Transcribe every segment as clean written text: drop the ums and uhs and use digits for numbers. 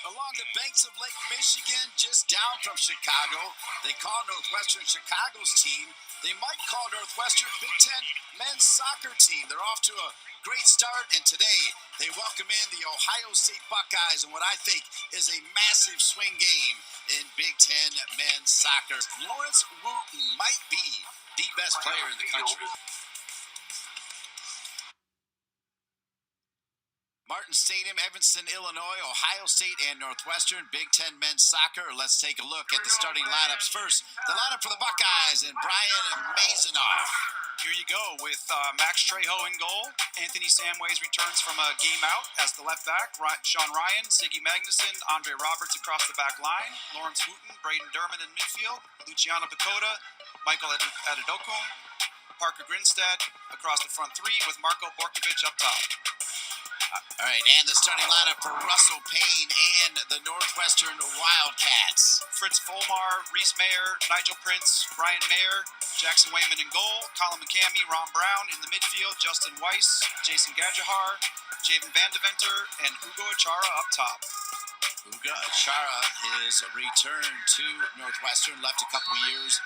Along the banks of Lake Michigan, just down from Chicago. They call Northwestern Chicago's team. They might call Northwestern Big Ten men's soccer team. They're off to a great start, and today they welcome in the Ohio State Buckeyes in what I think is a massive swing game in Big Ten men's soccer. Lawrence Wooten might be the best player in the country. Martin Stadium, Evanston, Illinois, Ohio State, and Northwestern, Big Ten men's soccer. Let's take a look at the starting lineups first. The lineup for the Buckeyes and Brian Mazanoff. Here you go with Max Trejo in goal. Anthony Samways returns from a game out as the left back. Sean Ryan, Siggy Magnuson, Andre Roberts across the back line. Lawrence Wooten, Braden Dermott in midfield. Luciano Picota, Michael Adedokum, Parker Grinstead across the front three with Marco Borkovic up top. All right, and the starting lineup for Russell Payne and the Northwestern Wildcats. Fritz Volmar, Reese Mayer, Nigel Prince, Brian Mayer, Jackson Wayman in goal, Colin McCamey, Ron Brown in the midfield, Justin Weiss, Jason Gajadhar, Javen Vandeventer, and Hugo Achara up top. Hugo Achara, his return to Northwestern, left a couple years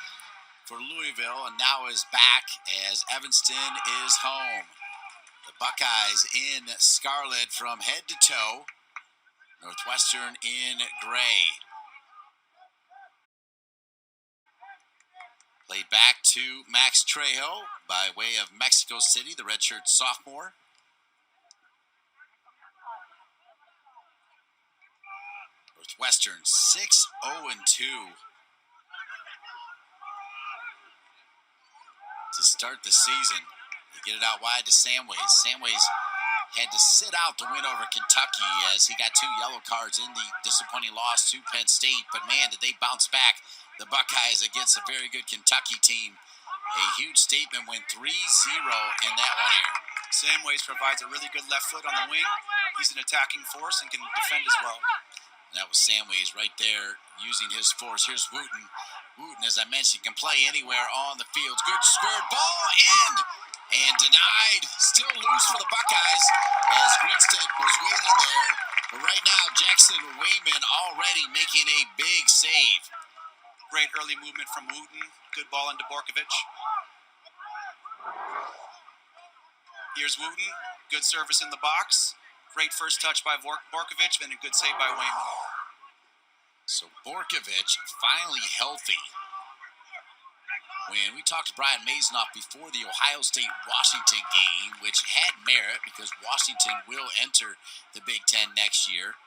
for Louisville, and now is back as Evanston is home. The Buckeyes in scarlet from head to toe. Northwestern in gray. Played back to Max Trejo by way of Mexico City, the redshirt sophomore. Northwestern 6-0-2 to start the season. They get it out wide to Samways. Samways had to sit out the win over Kentucky as he got 2 yellow cards in the disappointing loss to Penn State. But man, did they bounce back, the Buckeyes, against a very good Kentucky team. A huge statement win 3-0 in that one, Aaron. Samways provides a really good left foot on the wing. He's an attacking force and can defend as well. That was Samways right there using his force. Here's Wooten. Wooten, as I mentioned, can play anywhere on the field. Good squared ball in and denied. Still loose for the Buckeyes as Grinstead was waiting there. But right now, Jackson Wayman already making a big save. Great early movement from Wooten. Good ball into Borkovic. Here's Wooten. Good service in the box. Great first touch by Borkovic, and a good save by Wayman. So Borkovic finally healthy. When we talked to Brian Mazanoff before the Ohio State-Washington game, which had merit because Washington will enter the Big Ten next year,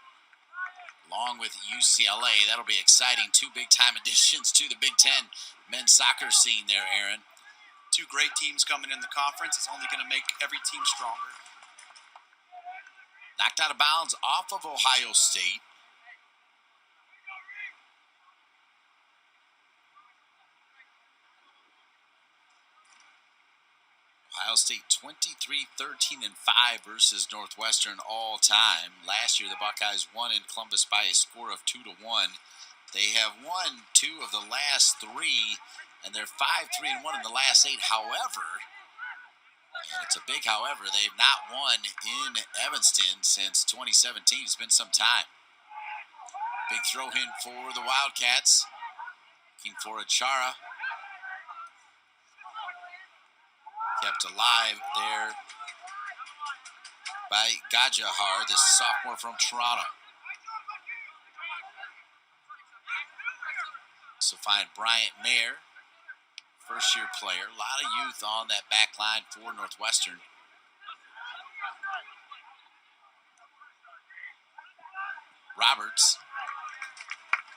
along with UCLA. That'll be exciting. 2 big-time additions to the Big Ten men's soccer scene there, Aaron. 2 great teams coming in the conference. It's only going to make every team stronger. Knocked out of bounds off of Ohio State. Ohio State 23-13-5 versus Northwestern all time. Last year, the Buckeyes won in Columbus by a score of 2-1. They have won 2 of the last 3, and they're 5-3-1 in the last 8. However, and it's a big however, they've not won in Evanston since 2017. It's been some time. Big throw in for the Wildcats. Looking for Achara. Kept alive there by Gajadhar, the sophomore from Toronto. So find Bryant Mayer, first-year player. A lot of youth on that back line for Northwestern. Roberts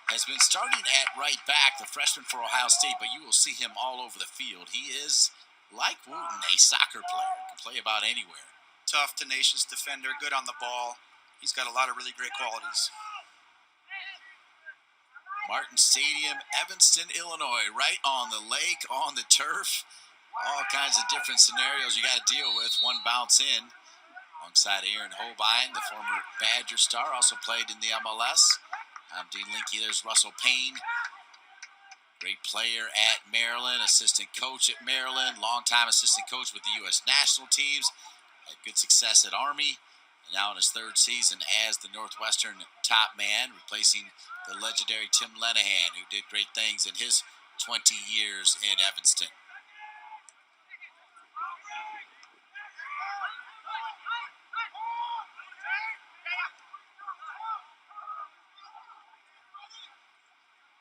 has been starting at right back, the freshman for Ohio State, but you will see him all over the field. He is, like Wooten, a soccer player. Can play about anywhere. Tough, tenacious defender, good on the ball. He's got a lot of really great qualities. Martin Stadium, Evanston, Illinois, right on the lake, on the turf. All kinds of different scenarios you got to deal with. One bounce in alongside Aaron Holbein, the former Badger star, also played in the MLS. I'm Dean Linke. There's Russell Payne. Great player at Maryland, assistant coach at Maryland, longtime assistant coach with the U.S. national teams. Had good success at Army, and now in his third season as the Northwestern top man, replacing the legendary Tim Lenahan, who did great things in his 20 years in Evanston.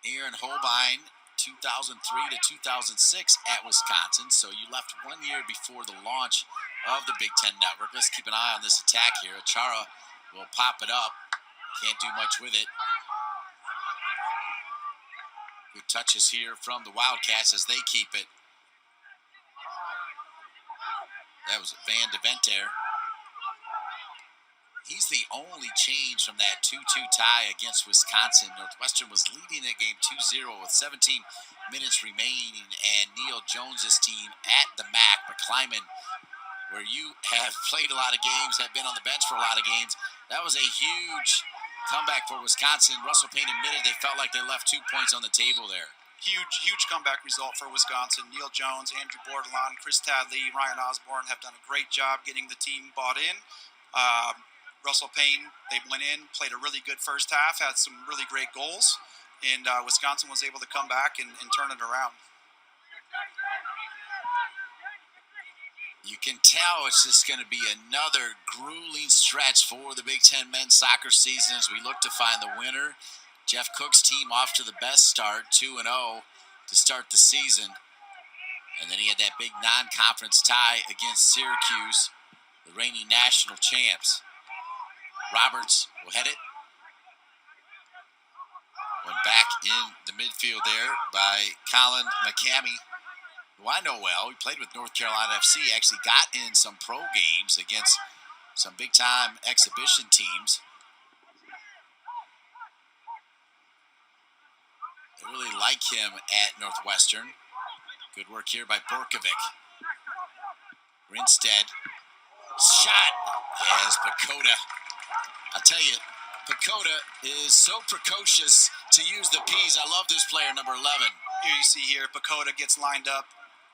Aaron Holbein, 2003 to 2006 at Wisconsin, so you left 1 year before the launch of the Big Ten Network. Let's keep an eye on this attack here. Achara will pop it up. Can't do much with it. Good touches here from the Wildcats as they keep it. That was Van Deventer. He's the only change from that 2-2 tie against Wisconsin. Northwestern was leading that game 2-0 with 17 minutes remaining, and Neil Jones's team at the MAC, McClyman, where you have played a lot of games, have been on the bench for a lot of games. That was a huge comeback for Wisconsin. Russell Payne admitted they felt like they left 2 points on the table there. Huge comeback result for Wisconsin. Neil Jones, Andrew Bordelon, Chris Tadley, Ryan Osborne have done a great job getting the team bought in. Russell Payne, they went in, played a really good first half, had some really great goals, and Wisconsin was able to come back and turn it around. You can tell it's just going to be another grueling stretch for the Big Ten men's soccer season as we look to find the winner. Jeff Cook's team off to the best start, 2-0 to start the season. And then he had that big non-conference tie against Syracuse, the reigning national champs. Roberts will head it. Went back in the midfield there by Colin McCamey, who I know well. He played with North Carolina FC, actually got in some pro games against some big-time exhibition teams. They really like him at Northwestern. Good work here by Borkovic. Grinstead. Shot as Pacoda. I'll tell you, Pacoda is so precocious to use the P's. I love this player, number 11. Here you see here, Pacoda gets lined up.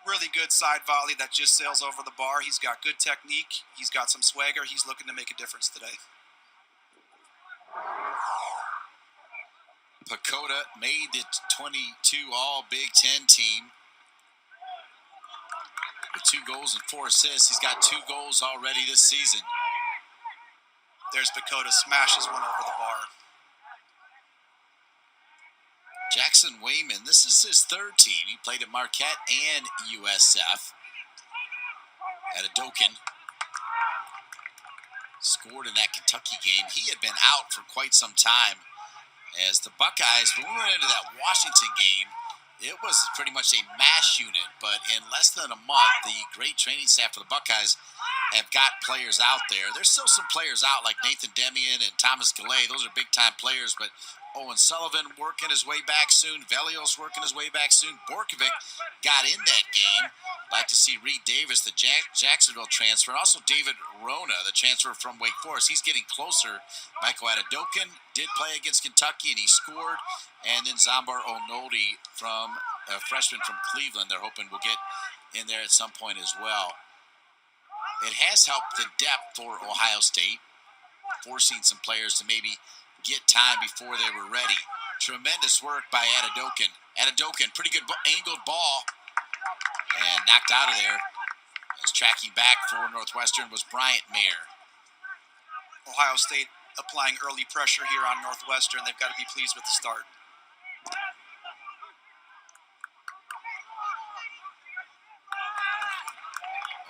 Really good side volley that just sails over the bar. He's got good technique. He's got some swagger. He's looking to make a difference today. Pacoda made the 22 All-Big Ten team with 2 goals and 4 assists. He's got 2 goals already this season. There's Pacoda, smashes one over the bar. Jackson Wayman, this is his 3rd team. He played at Marquette and USF. At Adokin. Scored in that Kentucky game. He had been out for quite some time. As the Buckeyes, when we went into that Washington game, it was pretty much a mash unit, but in less than a month, the great training staff for the Buckeyes have got players out there. There's still some players out like Nathan Demian and Thomas Galley. Those are big-time players, but Owen Sullivan working his way back soon. Velios working his way back soon. Borkovic got in that game. Like to see Reed Davis, the Jacksonville transfer, and also David Rona, the transfer from Wake Forest. He's getting closer. Michael Adedokin did play against Kentucky, and he scored. And then Zambar Onoldi, from a freshman from Cleveland, they're hoping will get in there at some point as well. It has helped the depth for Ohio State, forcing some players to maybe get time before they were ready. Tremendous work by Adedokin. Adedokin, pretty good angled ball, and knocked out of there. As tracking back for Northwestern was Bryant Mayer. Ohio State applying early pressure here on Northwestern. They've got to be pleased with the start.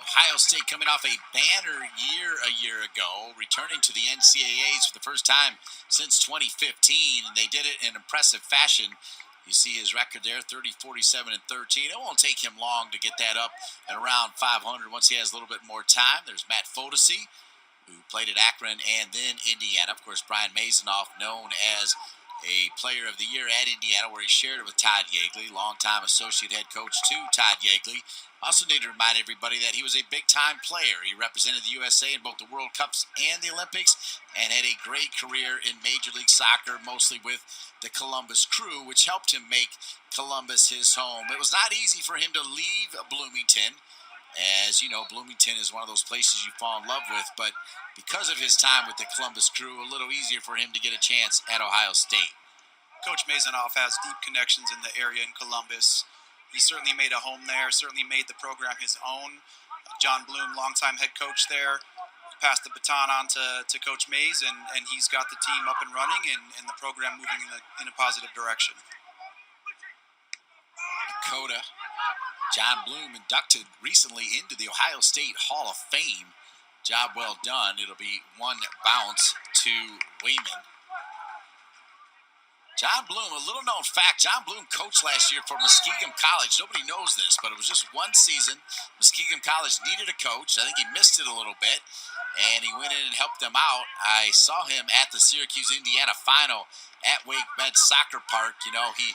Ohio State coming off a banner year a year ago, returning to the NCAAs for the first time since 2015, and they did it in impressive fashion. You see his record there, 30, 47, and 13. It won't take him long to get that up at around 500 once he has a little bit more time. There's Matt Fodesy, who played at Akron and then Indiana. Of course, Brian Mazanoff, known as a player of the year at Indiana, where he shared it with Todd Yeagley, longtime associate head coach to Todd Yeagley. Also need to remind everybody that he was a big-time player. He represented the USA in both the World Cups and the Olympics and had a great career in Major League Soccer, mostly with the Columbus Crew, which helped him make Columbus his home. It was not easy for him to leave Bloomington. As you know, Bloomington is one of those places you fall in love with, but because of his time with the Columbus Crew, a little easier for him to get a chance at Ohio State. Coach Mazanoff has deep connections in the area in Columbus. He certainly made a home there, certainly made the program his own. John Bloom, longtime head coach there, passed the baton on to Coach Mays, and he's got the team up and running and the program moving in a positive direction. Dakota, John Bloom inducted recently into the Ohio State Hall of Fame. Job well done. It'll be one bounce to Wayman. John Bloom, a little known fact, John Bloom coached last year for Muskegon College. Nobody knows this, but it was just one season. Muskegon College needed a coach. I think he missed it a little bit, and he went in and helped them out. I saw him at the Syracuse-Indiana final at Wake Med Soccer Park. You know, he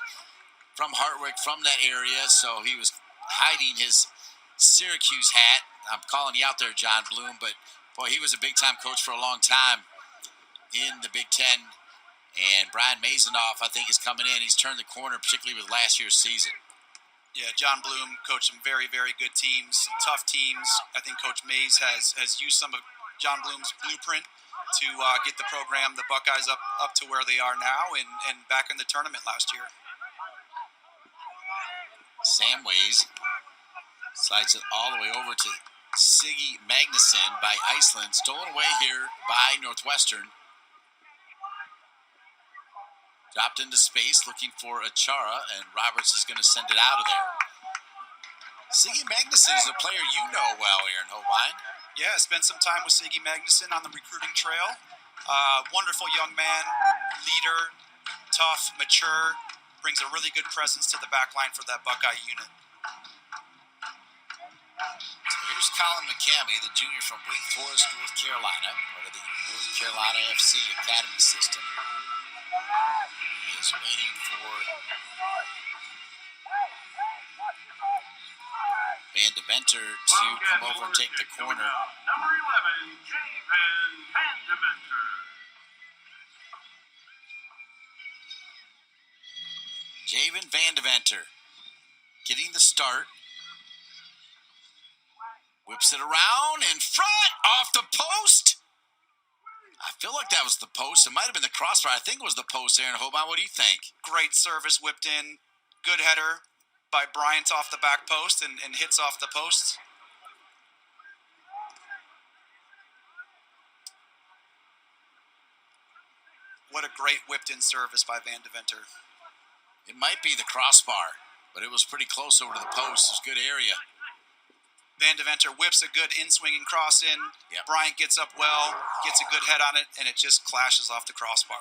from Hartwick, from that area, so he was hiding his Syracuse hat. I'm calling you out there, John Bloom, but boy, he was a big-time coach for a long time in the Big Ten. And Brian Mazanoff, I think, is coming in. He's turned the corner, particularly with last year's season. Yeah, John Bloom coached some very, very good teams, some tough teams. I think Coach Mays has used some of John Bloom's blueprint to get the program, the Buckeyes, up to where they are now and back in the tournament last year. Samways slides it all the way over to Siggy Magnuson by Iceland. Stolen away here by Northwestern. Dropped into space, looking for Achara, and Roberts is going to send it out of there. Siggy Magnuson is a player you know well, Aaron Holbein. Yeah, spent some time with Siggy Magnuson on the recruiting trail. Wonderful young man, leader, tough, mature, brings a really good presence to the back line for that Buckeye unit. So here's Colin McCamey, the junior from Wake Forest, North Carolina, part of the North Carolina FC Academy system. He is waiting for Van Deventer to come over and take the corner. Number 11, Javen Van Deventer. Javen Van Deventer getting the start. Whips it around in front, off the post. I feel like that was the post. It might have been the crossbar. I think it was the post, Aaron Holbein. What do you think? Great service whipped in. Good header by Bryant off the back post and hits off the post. What a great whipped in service by Van Deventer. It might be the crossbar, but it was pretty close over to the post. It was a good area. Van Deventer whips a good in-swinging cross in. Yep. Bryant gets up well, gets a good head on it, and it just clashes off the crossbar.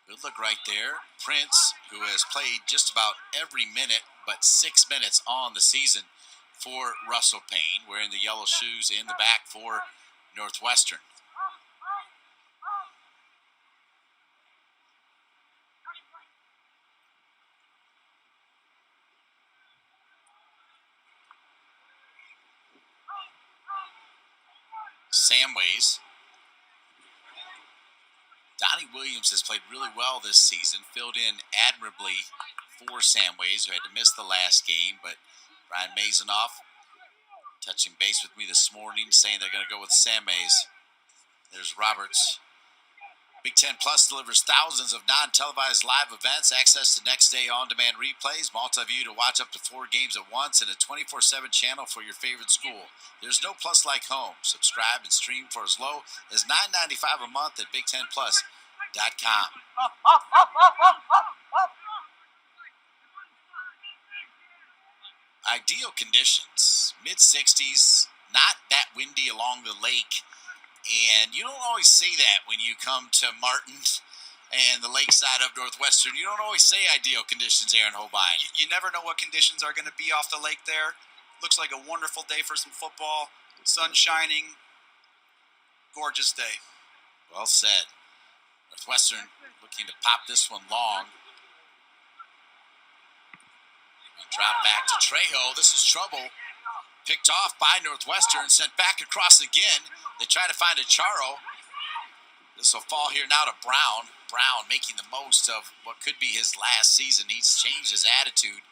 Good look right there. Prince, who has played just about every minute, but 6 minutes on the season for Russell Payne, wearing the yellow shoes in the back for Northwestern. Samways. Donnie Williams has played really well this season, filled in admirably for Samways, who had to miss the last game, but Brian Mazanoff touching base with me this morning, saying they're going to go with Samways. There's Roberts. Big Ten Plus delivers thousands of non-televised live events, access to next-day on-demand replays, multi-view to watch up to 4 games at once, and a 24/7 channel for your favorite school. There's no plus like home. Subscribe and stream for as low as $9.95 a month at BigTenPlus.com. Ideal conditions, mid-60s, not that windy along the lake. And you don't always say that when you come to Martin and the lakeside of Northwestern. You don't always say ideal conditions, Aaron Holbein. You never know what conditions are going to be off the lake there. Looks like a wonderful day for some football. Sun shining. Gorgeous day. Well said. Northwestern looking to pop this one long. Drop back to Trejo. This is trouble. Picked off by Northwestern, sent back across again. They try to find Acharo. This will fall here now to Brown. Brown making the most of what could be his last season. He's changed his attitude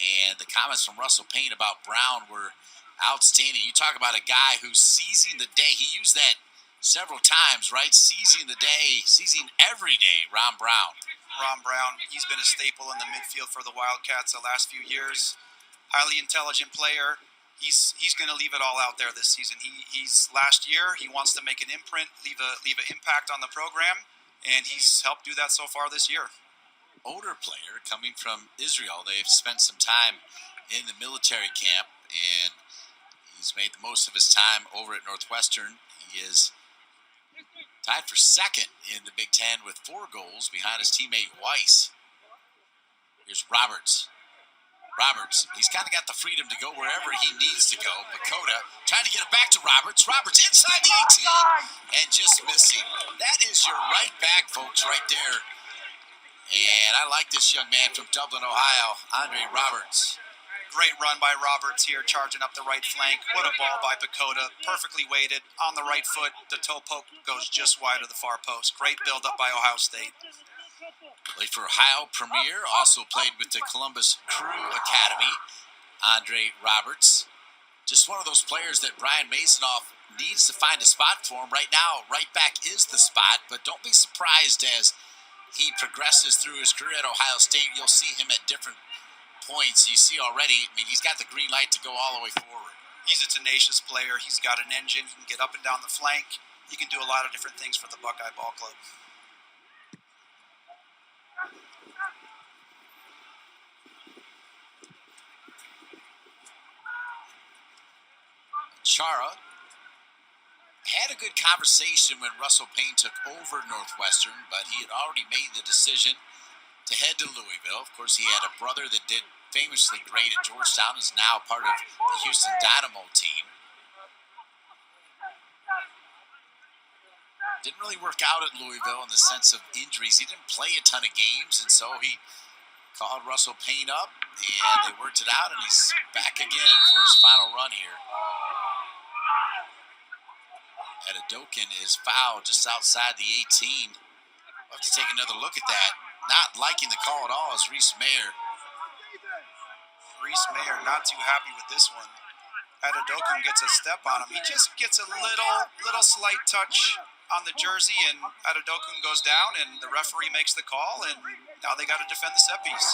And the comments from Russell Payne about Brown were outstanding. You talk about a guy who's seizing the day. He used that several times, right? Seizing the day, seizing every day, Ron Brown. Ron Brown, he's been a staple in the midfield for the Wildcats the last few years. Highly intelligent player. He's going to leave it all out there this season. He's last year. He wants to make an imprint, leave an impact on the program, and he's helped do that so far this year. Older player coming from Israel. They've spent some time in the military camp, and he's made the most of his time over at Northwestern. He is tied for second in the Big Ten with 4 goals behind his teammate Weiss. Here's Roberts. He's kind of got the freedom to go wherever he needs to go. Pacoda trying to get it back to Roberts. Roberts inside the 18 and just missing. That is your right back, folks, right there. And I like this young man from Dublin, Ohio, Andre Roberts. Great run by Roberts here, charging up the right flank. What a ball by Pacoda. Perfectly weighted on the right foot. The toe poke goes just wide of the far post. Great build-up by Ohio State. Played for Ohio Premier, also played with the Columbus Crew Academy. Andre Roberts. Just one of those players that Brian Masonoff needs to find a spot for him. Right now, right back is the spot, but don't be surprised as he progresses through his career at Ohio State. You'll see him at different points. You see already, I mean, he's got the green light to go all the way forward. He's a tenacious player. He's got an engine. He can get up and down the flank. He can do a lot of different things for the Buckeye Ball Club. Chara had a good conversation when Russell Payne took over Northwestern, but he had already made the decision to head to Louisville. Of course, he had a brother that did famously great at Georgetown, is now part of the Houston Dynamo team. Didn't really work out at Louisville in the sense of injuries. He didn't play a ton of games, and so he called Russell Payne up, and they worked it out, and he's back again for his final run here. Gajadhar is fouled just outside the 18. We'll have to take another look at that. Not liking the call at all is Reese Mayer. Reese Mayer not too happy with this one. Gajadhar gets a step on him. He just gets a little slight touch on the jersey, and Gajadhar goes down, and the referee makes the call, and now they got to defend the set piece.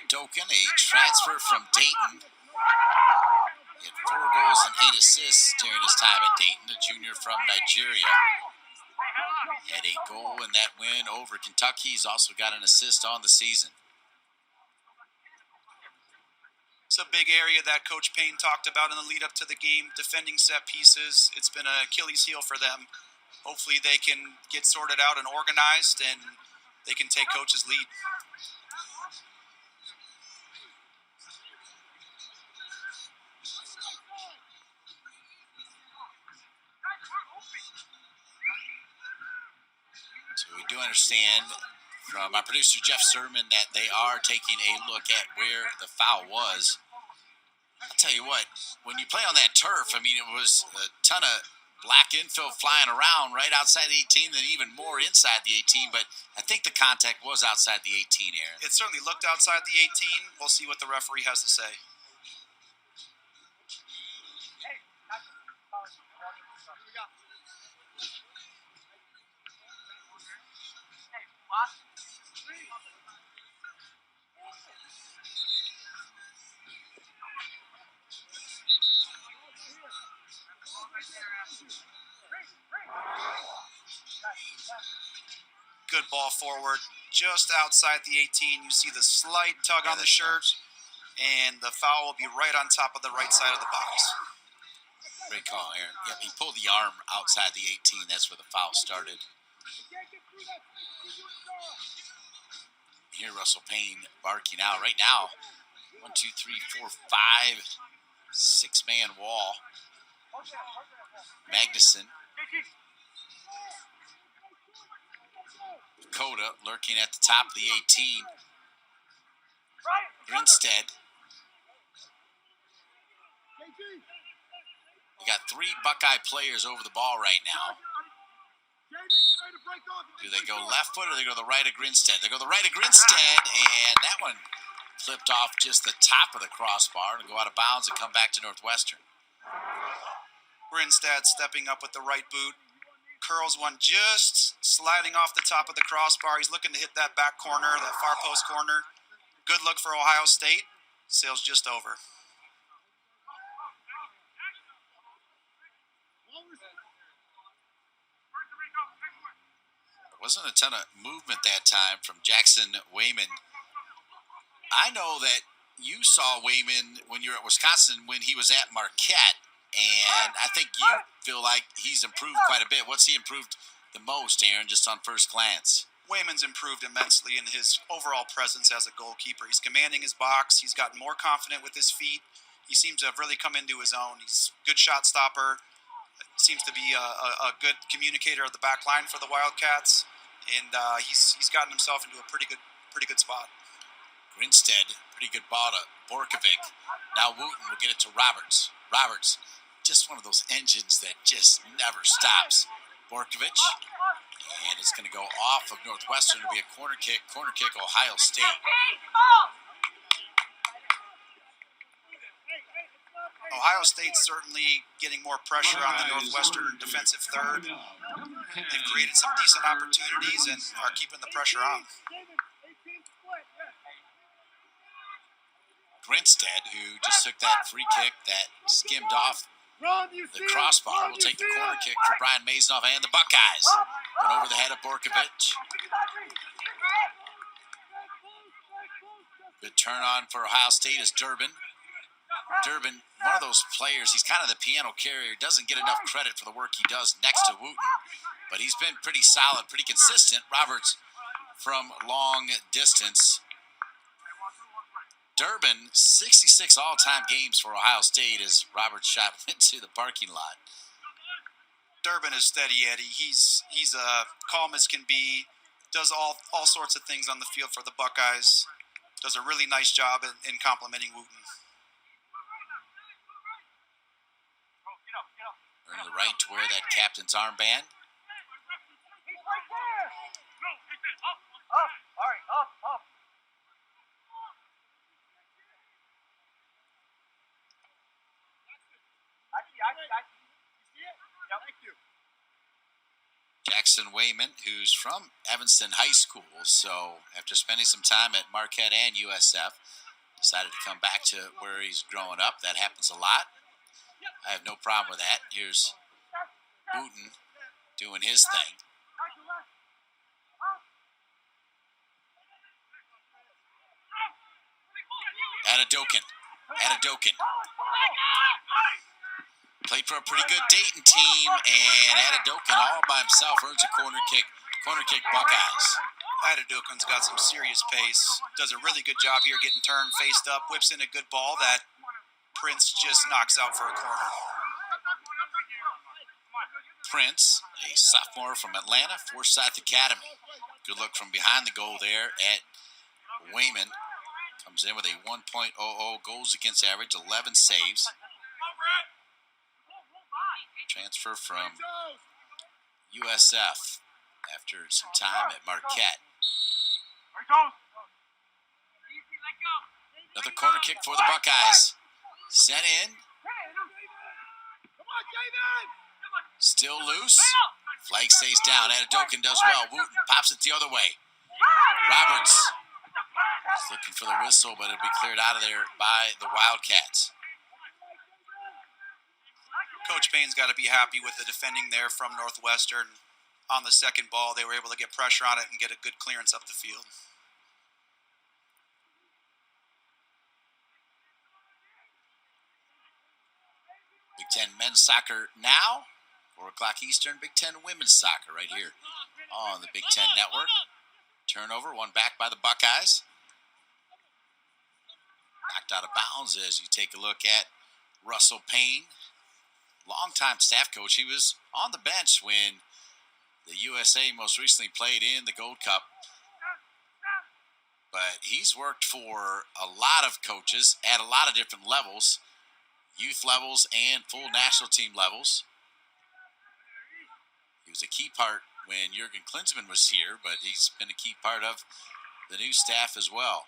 Gajadhar, a transfer from Dayton. He had 4 goals and 8 assists during his time at Dayton, a junior from Nigeria. Had a goal in that win over Kentucky. He's also got an assist on the season. It's a big area that Coach Payne talked about in the lead up to the game, defending set pieces. It's been an Achilles heel for them. Hopefully they can get sorted out and organized, and they can take Coach's lead. So we do understand from our producer Jeff Sermon that they are taking a look at where the foul was. I'll tell you what, when you play on that turf, I mean, it was a ton of black infill flying around right outside the 18, then even more inside the 18, but I think the contact was outside the 18, Aaron. It certainly looked outside the 18. We'll see what the referee has to say. Good ball forward, just outside the 18. You see the slight tug on the shirt, and the foul will be right on top of the right side of the box. Great call, Aaron. Yep, he pulled the arm outside the 18. That's where the foul started. Here, Russell Payne barking out right now. 1, 2, 3, 4, 5, 6-man wall. Magnuson. Dakota lurking at the top of the 18. Grinstead. You got 3 Buckeye players over the ball right now. Do they go left foot or they go to the right of Grinstead? They go to the right of Grinstead, and that one clipped off just the top of the crossbar and go out of bounds and come back to Northwestern. Grinstead stepping up with the right boot. Curls one just sliding off the top of the crossbar. He's looking to hit that back corner, that far post corner. Good look for Ohio State. Sail's just over. There wasn't a ton of movement that time from Jackson Wayman. I know that you saw Wayman when you were at Wisconsin when he was at Marquette, and I think you feel like he's improved quite a bit. What's he improved the most, Aaron, just on first glance? Wayman's improved immensely in his overall presence as a goalkeeper. He's commanding his box. He's gotten more confident with his feet. He seems to have really come into his own. He's a good shot stopper. Seems to be a good communicator of the back line for the Wildcats, and he's gotten himself into a pretty good spot. Grinstead, pretty good ball to Borkovic. Now Wooten will get it to Roberts. Roberts, just one of those engines that just never stops. Borkovic, and it's going to go off of Northwestern to be a corner kick. Corner kick, Ohio State. Ohio State's certainly getting more pressure on the Northwestern defensive third. They've created some decent opportunities and are keeping the pressure on. Grinstead, who just took that free kick that skimmed off the crossbar, will take the corner kick for Brian Mazenoff and the Buckeyes. Went over the head of Borkovic. Good turn on for Ohio State is Durbin. Durbin, one of those players, he's kind of the piano carrier, doesn't get enough credit for the work he does next to Wooten, but he's been pretty solid, pretty consistent. Roberts from long distance. Durbin, 66 all-time games for Ohio State as Roberts shot into the parking lot. Durbin is steady, Eddie. He's calm as can be, does all sorts of things on the field for the Buckeyes, does a really nice job in complimenting Wooten. Earn the right to wear that captain's armband. Jackson Wayman, who's from Evanston High School, so after spending some time at Marquette and USF, decided to come back to where he's growing up. That happens a lot. I have no problem with that. Here's Wooten doing his thing. Adadokin. Played for a pretty good Dayton team, and Adadokin all by himself earns a corner kick. Corner kick, Buckeyes. Adadokin's got some serious pace. Does a really good job here getting turned, faced up, whips in a good ball that Prince just knocks out for a corner. Prince, a sophomore from Atlanta, Forsyth Academy. Good look from behind the goal there at Wayman. Comes in with a 1.00 goals against average, 11 saves. Transfer from USF after some time at Marquette. Another corner kick for the Buckeyes. Sent in. Still loose. Flag stays down. Adadokin does well. Wooten pops it the other way. Roberts is looking for the whistle, but it'll be cleared out of there by the Wildcats. Coach Payne's got to be happy with the defending there from Northwestern. On the second ball, they were able to get pressure on it and get a good clearance up the field. Big Ten men's soccer now. 4 o'clock Eastern. Big Ten women's soccer right here on the Big Ten Network. Turnover, one back by the Buckeyes. Knocked out of bounds as you take a look at Russell Payne. Longtime staff coach. He was on the bench when the USA most recently played in the Gold Cup. But he's worked for a lot of coaches at a lot of different levels, youth levels and full national team levels. He was a key part when Jurgen Klinsmann was here, but he's been a key part of the new staff as well.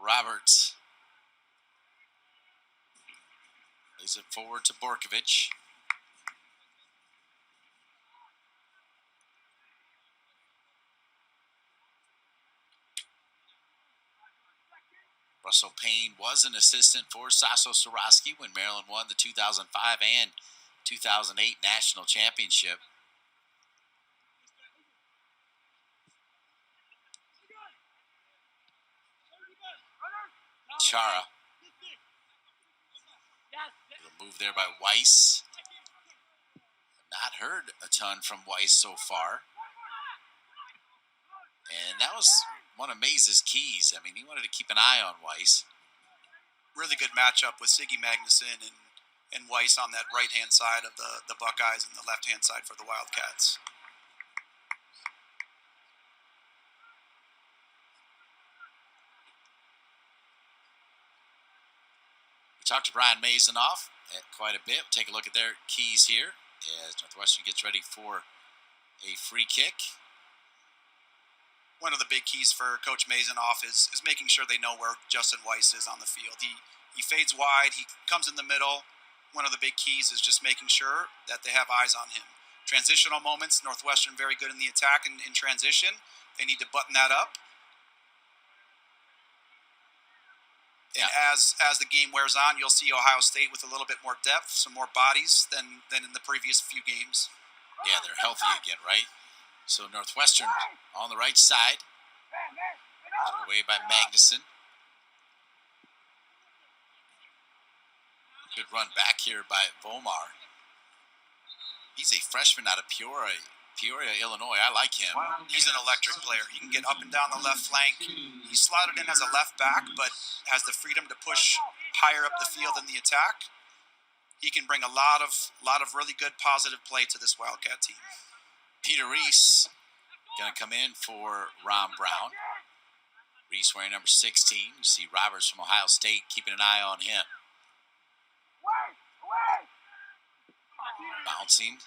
Roberts lays it forward to Borkovich. Russell Payne was an assistant for Sasso Soroski when Maryland won the 2005 and 2008 national championship. Chara. Little move there by Weiss. Not heard a ton from Weiss so far. And that was one of Mays' keys. I mean, he wanted to keep an eye on Weiss. Really good matchup with Siggy Magnuson and Weiss on that right-hand side of the Buckeyes and the left-hand side for the Wildcats. We talked to Brian Mazanoff quite a bit. Take a look at their keys here as Northwestern gets ready for a free kick. One of the big keys for Coach Mazanoff is making sure they know where Justin Weiss is on the field. He fades wide, he comes in the middle. One of the big keys is just making sure that they have eyes on him. Transitional moments, Northwestern very good in the attack and in transition. They need to button that up. And as the game wears on, you'll see Ohio State with a little bit more depth, some more bodies than in the previous few games. Yeah, they're healthy again, right? So Northwestern on the right side, out of the way by Magnuson. Good run back here by Vomar. He's a freshman out of Peoria, Illinois. I like him. He's an electric player. He can get up and down the left flank. He's slotted in as a left back, but has the freedom to push higher up the field in the attack. He can bring a lot of really good positive play to this Wildcat team. Peter Reese going to come in for Ron Brown. Reese wearing number 16. You see Roberts from Ohio State keeping an eye on him. Bouncing.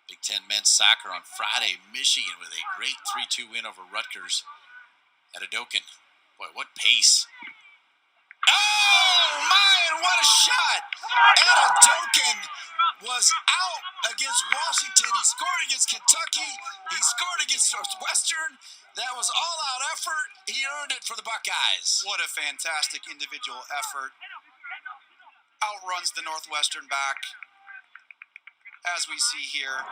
Big Ten men's soccer on Friday. Michigan with a great 3-2 win over Rutgers at Adokin. Boy, what pace. Oh, my, what a shot. Adokin was out against Washington. He scored against Kentucky. He scored against Northwestern. That was all-out effort. He earned it for the Buckeyes. What a fantastic individual effort. Outruns the Northwestern back, as we see here.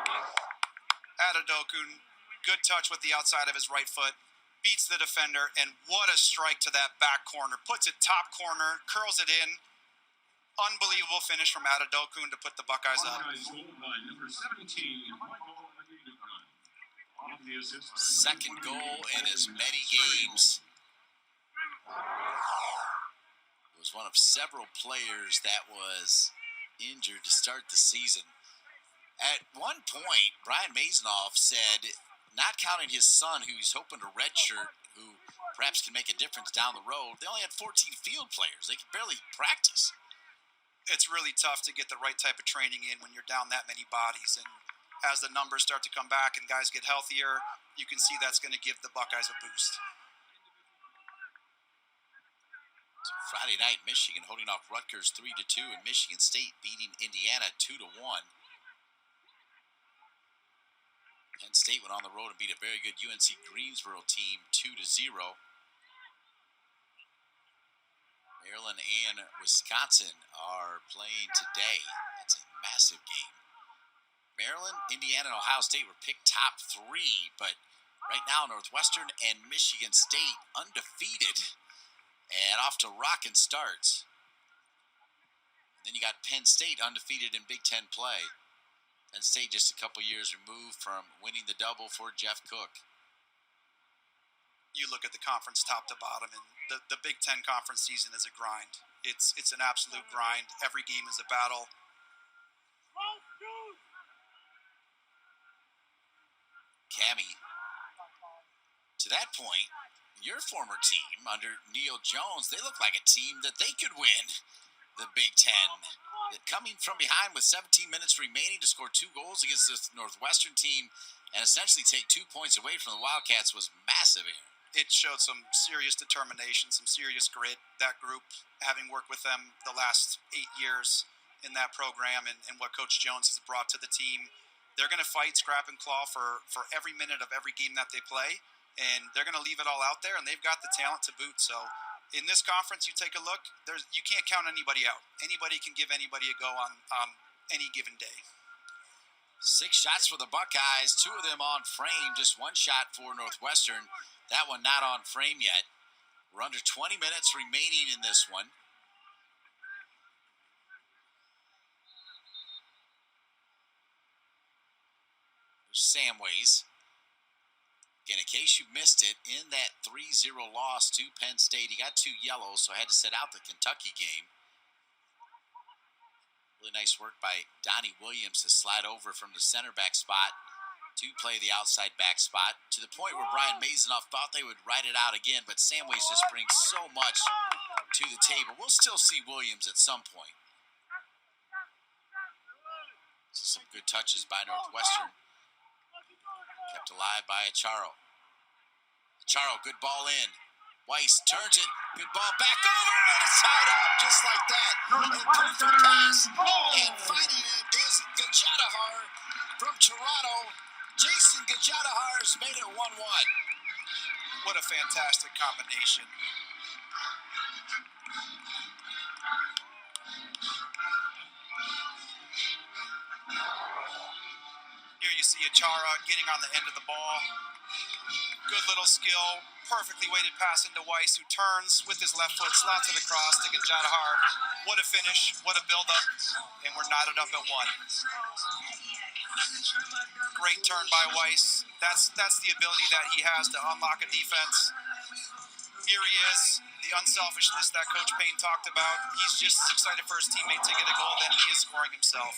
Adedokun, good touch with the outside of his right foot, beats the defender, and what a strike to that back corner. Puts it top corner, curls it in. Unbelievable finish from Adedokun to put the Buckeyes up. Second goal in as many games. Was one of several players that was injured to start the season. At one point, Brian Mazanoff said, not counting his son, who's hoping to redshirt, who perhaps can make a difference down the road, they only had 14 field players. They could barely practice. It's really tough to get the right type of training in when you're down that many bodies. And as the numbers start to come back and guys get healthier, you can see that's going to give the Buckeyes a boost. So Friday night, Michigan holding off Rutgers 3-2, and Michigan State beating Indiana 2-1. Penn State went on the road and beat a very good UNC Greensboro team 2-0. Maryland and Wisconsin are playing today. It's a massive game. Maryland, Indiana, and Ohio State were picked top 3, but right now Northwestern and Michigan State undefeated. And off to rockin' starts. And then you got Penn State undefeated in Big Ten play. Penn State just a couple years removed from winning the double for Jeff Cook. You look at the conference top to bottom, and the Big Ten conference season is a grind. It's an absolute grind. Every game is a battle. Cammy, to that point, your former team under Neil Jones, they look like a team that they could win the Big Ten. Coming from behind with 17 minutes remaining to score 2 goals against this Northwestern team and essentially take 2 points away from the Wildcats was massive here. It showed some serious determination, some serious grit. That group, having worked with them the last 8 years in that program and what Coach Jones has brought to the team, they're going to fight, scrap, and claw for every minute of every game that they play, and they're going to leave it all out there, and they've got the talent to boot. So in this conference, you take a look, you can't count anybody out. Anybody can give anybody a go on any given day. 6 shots for the Buckeyes, 2 of them on frame, just 1 shot for Northwestern. That one not on frame yet. We're under 20 minutes remaining in this one. There's Samways. Again, in case you missed it, in that 3-0 loss to Penn State, he got 2 yellows, so had to sit out the Kentucky game. Really nice work by Donnie Williams to slide over from the center back spot to play the outside back spot, to the point where Brian Mazanoff thought they would ride it out again, but Samways just brings so much to the table. We'll still see Williams at some point. Some good touches by Northwestern. Kept alive by Acharo. Acharo, good ball in. Weiss turns it, good ball back over, and it's tied up just like that. And perfect pass, and finding it is Gajadhar from Toronto. Jason Gajadhar's made it 1-1. What a fantastic combination. Here you see Achara getting on the end of the ball. Good little skill, perfectly weighted pass into Weiss, who turns with his left foot, slots it across to Gajadhar. What a finish, what a build-up, and we're knotted up at 1. Great turn by Weiss. That's the ability that he has to unlock a defense. Here he is, the unselfishness that Coach Payne talked about. He's just as excited for his teammate to get a goal than he is scoring himself.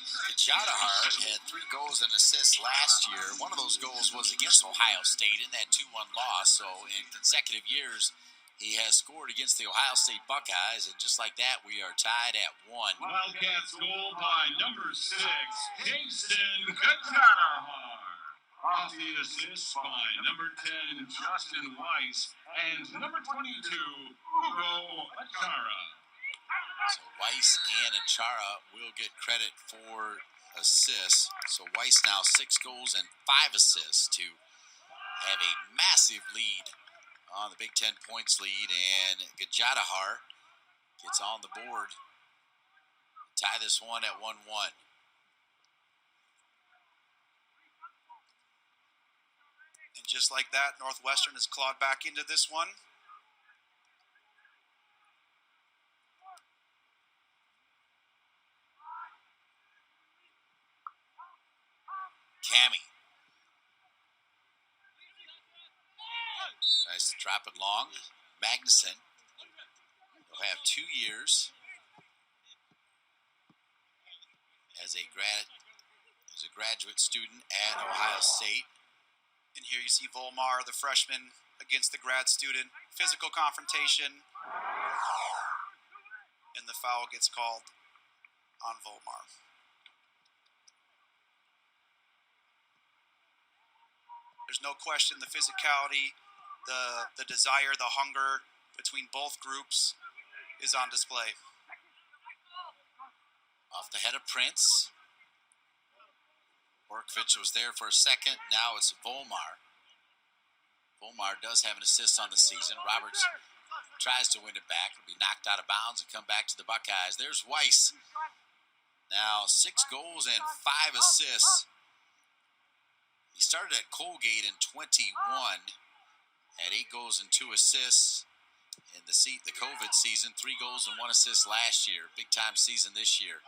Gajadhar had 3 goals and assists last year. One of those goals was against Ohio State in that 2-1 loss. So in consecutive years, he has scored against the Ohio State Buckeyes, and just like that, we are tied at 1. Wildcats goal by number 6, Jason Gajadhar. Offbeat assist by number 10, Justin Weiss, and number 22, Hugo Achara. So Weiss and Achara will get credit for assists. So Weiss now 6 goals and 5 assists to have a massive lead on the Big Ten points lead, and Gajadhar gets on the board. Tie this one at 1-1. And just like that, Northwestern has clawed back into this one. Cammy tries to drop it long. Magnuson will have 2 years as a graduate student at Ohio State. And here you see Volmar, the freshman, against the grad student. Physical confrontation. And the foul gets called on Volmar. There's no question the physicality, the desire, the hunger between both groups is on display. Off the head of Prince. Borkovich was there for a second. Now it's Volmar. Volmar does have an assist on the season. Roberts tries to win it back. Will be knocked out of bounds and come back to the Buckeyes. There's Weiss. Now 6 goals and 5 assists. He started at Colgate in 21. Had 8 goals and 2 assists in the COVID season. 3 goals and 1 assist last year. Big time season this year.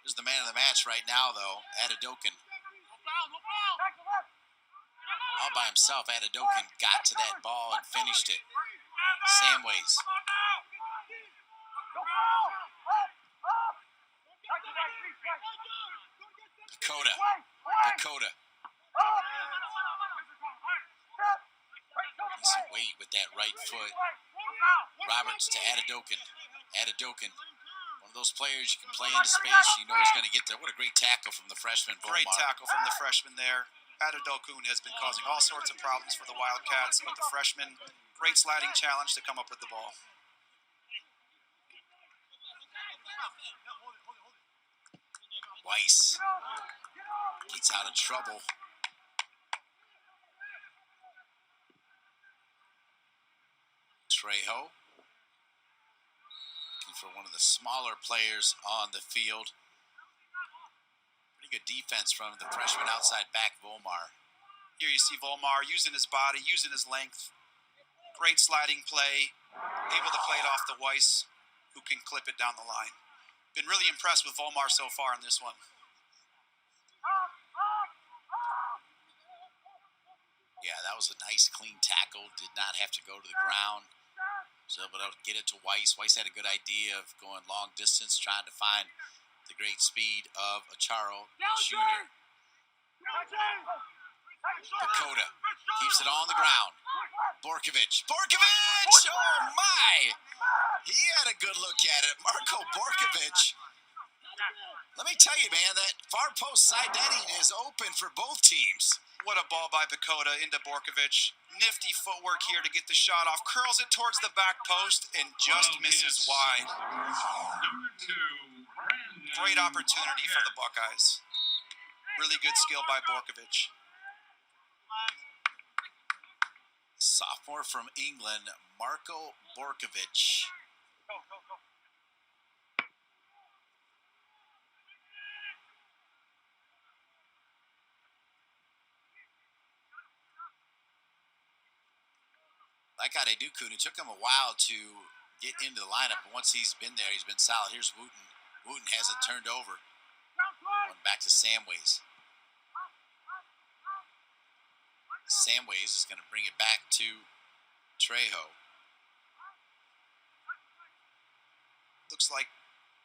Here's the man of the match right now, though, Adadokin. All by himself, Adadokin got to that ball and finished it. Samways. Dakota. Needs some weight with that right foot. Roberts to Adadokin. Adadokin, one of those players you can play into space. You know he's going to get there. What a great tackle from the freshman, Volmar. Great tackle from the freshman there. Adedokun has been causing all sorts of problems for the Wildcats, but the freshman, great sliding challenge to come up with the ball. Weiss gets out of trouble. Trejo looking for one of the smaller players on the field. Pretty good defense from the freshman outside back, Volmar. Here you see Volmar using his body, using his length. Great sliding play, able to play it off to Weiss, who can clip it down the line. Been really impressed with Volmar so far in this one. Yeah, that was a nice, clean tackle. Did not have to go to the ground. So able to get it to Weiss. Weiss had a good idea of going long distance, trying to find the great speed of Acharo Jr. Dakota keeps it on the ground. Borkovich! Oh my! He had a good look at it. Marko Borkovich. Let me tell you, man, that far post side netting is open for both teams. What a ball by Dakota into Borkovich. Nifty footwork here to get the shot off. Curls it towards the back post and just misses wide. Great opportunity for the Buckeyes. Really good skill by Borkovich. Sophomore from England, Marko Borkovich. Like Adedokun, it took him a while to get into the lineup, but once he's been there, he's been solid. Here's Wooten. Wooten has it turned over. Going back to Samways. Samways is going to bring it back to Trejo. Looks like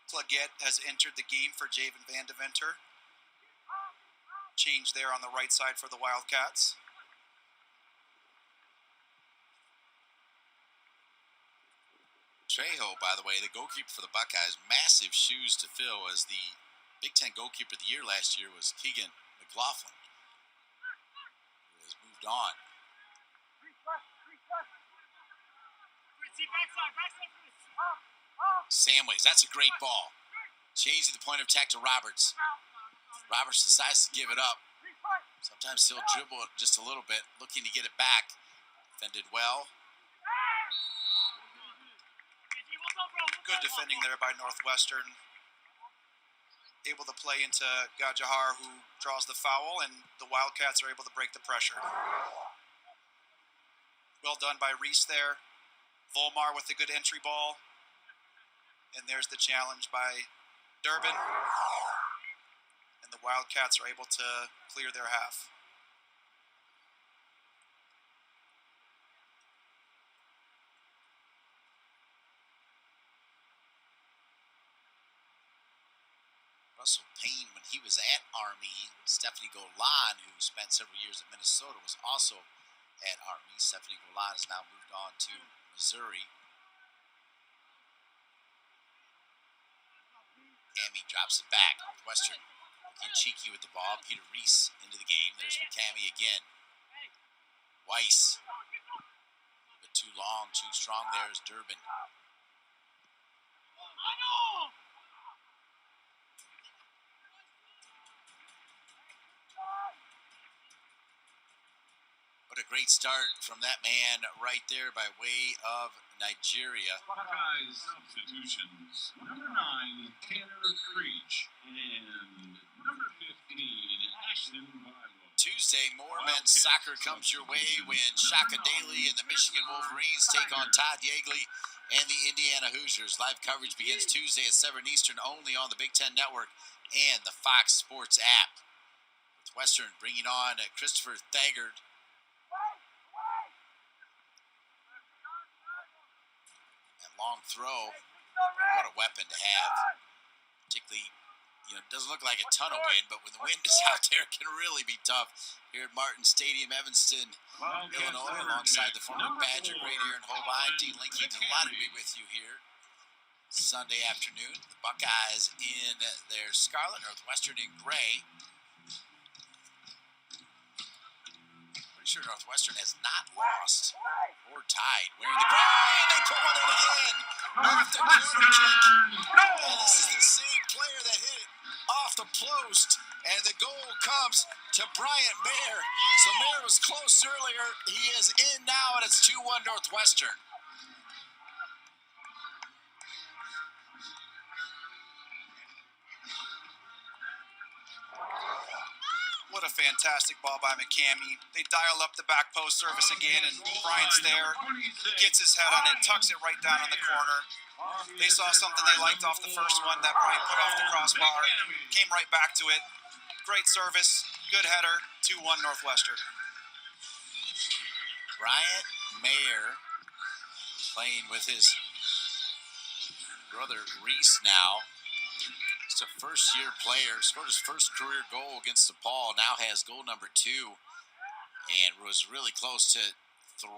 Claggett has entered the game for Javen Van Deventer. Change there on the right side for the Wildcats. Trejo, by the way, the goalkeeper for the Buckeyes, massive shoes to fill, as the Big Ten goalkeeper of the year last year was Keegan McLaughlin, who has moved on. Samways, that's a great ball. Changing the point of attack to Roberts. Roberts decides to give it up. Sometimes he'll dribble it just a little bit, looking to get it back. Defended well. Good defending there by Northwestern. Able to play into Gajadhar, who draws the foul, and the Wildcats are able to break the pressure. Well done by Reese there. Volmar with a good entry ball. And there's the challenge by Durbin. And the Wildcats are able to clear their half. Russell Payne, when he was at Army, Stephanie Golan, who spent several years at Minnesota, was also at Army. Stephanie Golan has now moved on to Missouri. Cammy drops it back. Western looking cheeky with the ball. Peter Reese into the game. There's McCamey again. Weiss. A bit too long, too strong. There's Durbin. What a great start from that man right there by way of Nigeria. Buckeyes substitutions. Number 9, Tanner Creech. And number 15, Ashton Vilo. Tuesday, more men's soccer comes your way when Shaka Daly and the Michigan Wolverines take on Todd Yeagley and the Indiana Hoosiers. Live coverage begins Tuesday at 7 Eastern only on the Big Ten Network and the Fox Sports app. With Western bringing on Christopher Thagard. Long throw. What a weapon to have. Particularly, it doesn't look like a ton of wind, but when the wind is out there, it can really be tough. Here at Martin Stadium, Evanston, Illinois, alongside the former Badger great here in Holbein. Dean Linke, delighted to be with you here Sunday afternoon. The Buckeyes in their scarlet, Northwestern in gray. Pretty sure Northwestern has not lost or tied. Wearing the gray, and they put one in again. Off the corner kick. And this is the same player that hit it off the post, and the goal comes to Bryant Mayer. So Mayer was close earlier. He is in now, and it's 2-1 Northwestern. What a fantastic ball by McCamey. They dial up the back post service again, and Bryant's there. He gets his head on it, tucks it right down in the corner. They saw something they liked off the first one that Bryant put off the crossbar. Came right back to it. Great service, good header, 2-1 Northwestern. Bryant Mayer playing with his brother Reese now. Just a first-year player, scored his first career goal against DePaul, now has goal number 2, and was really close to 3.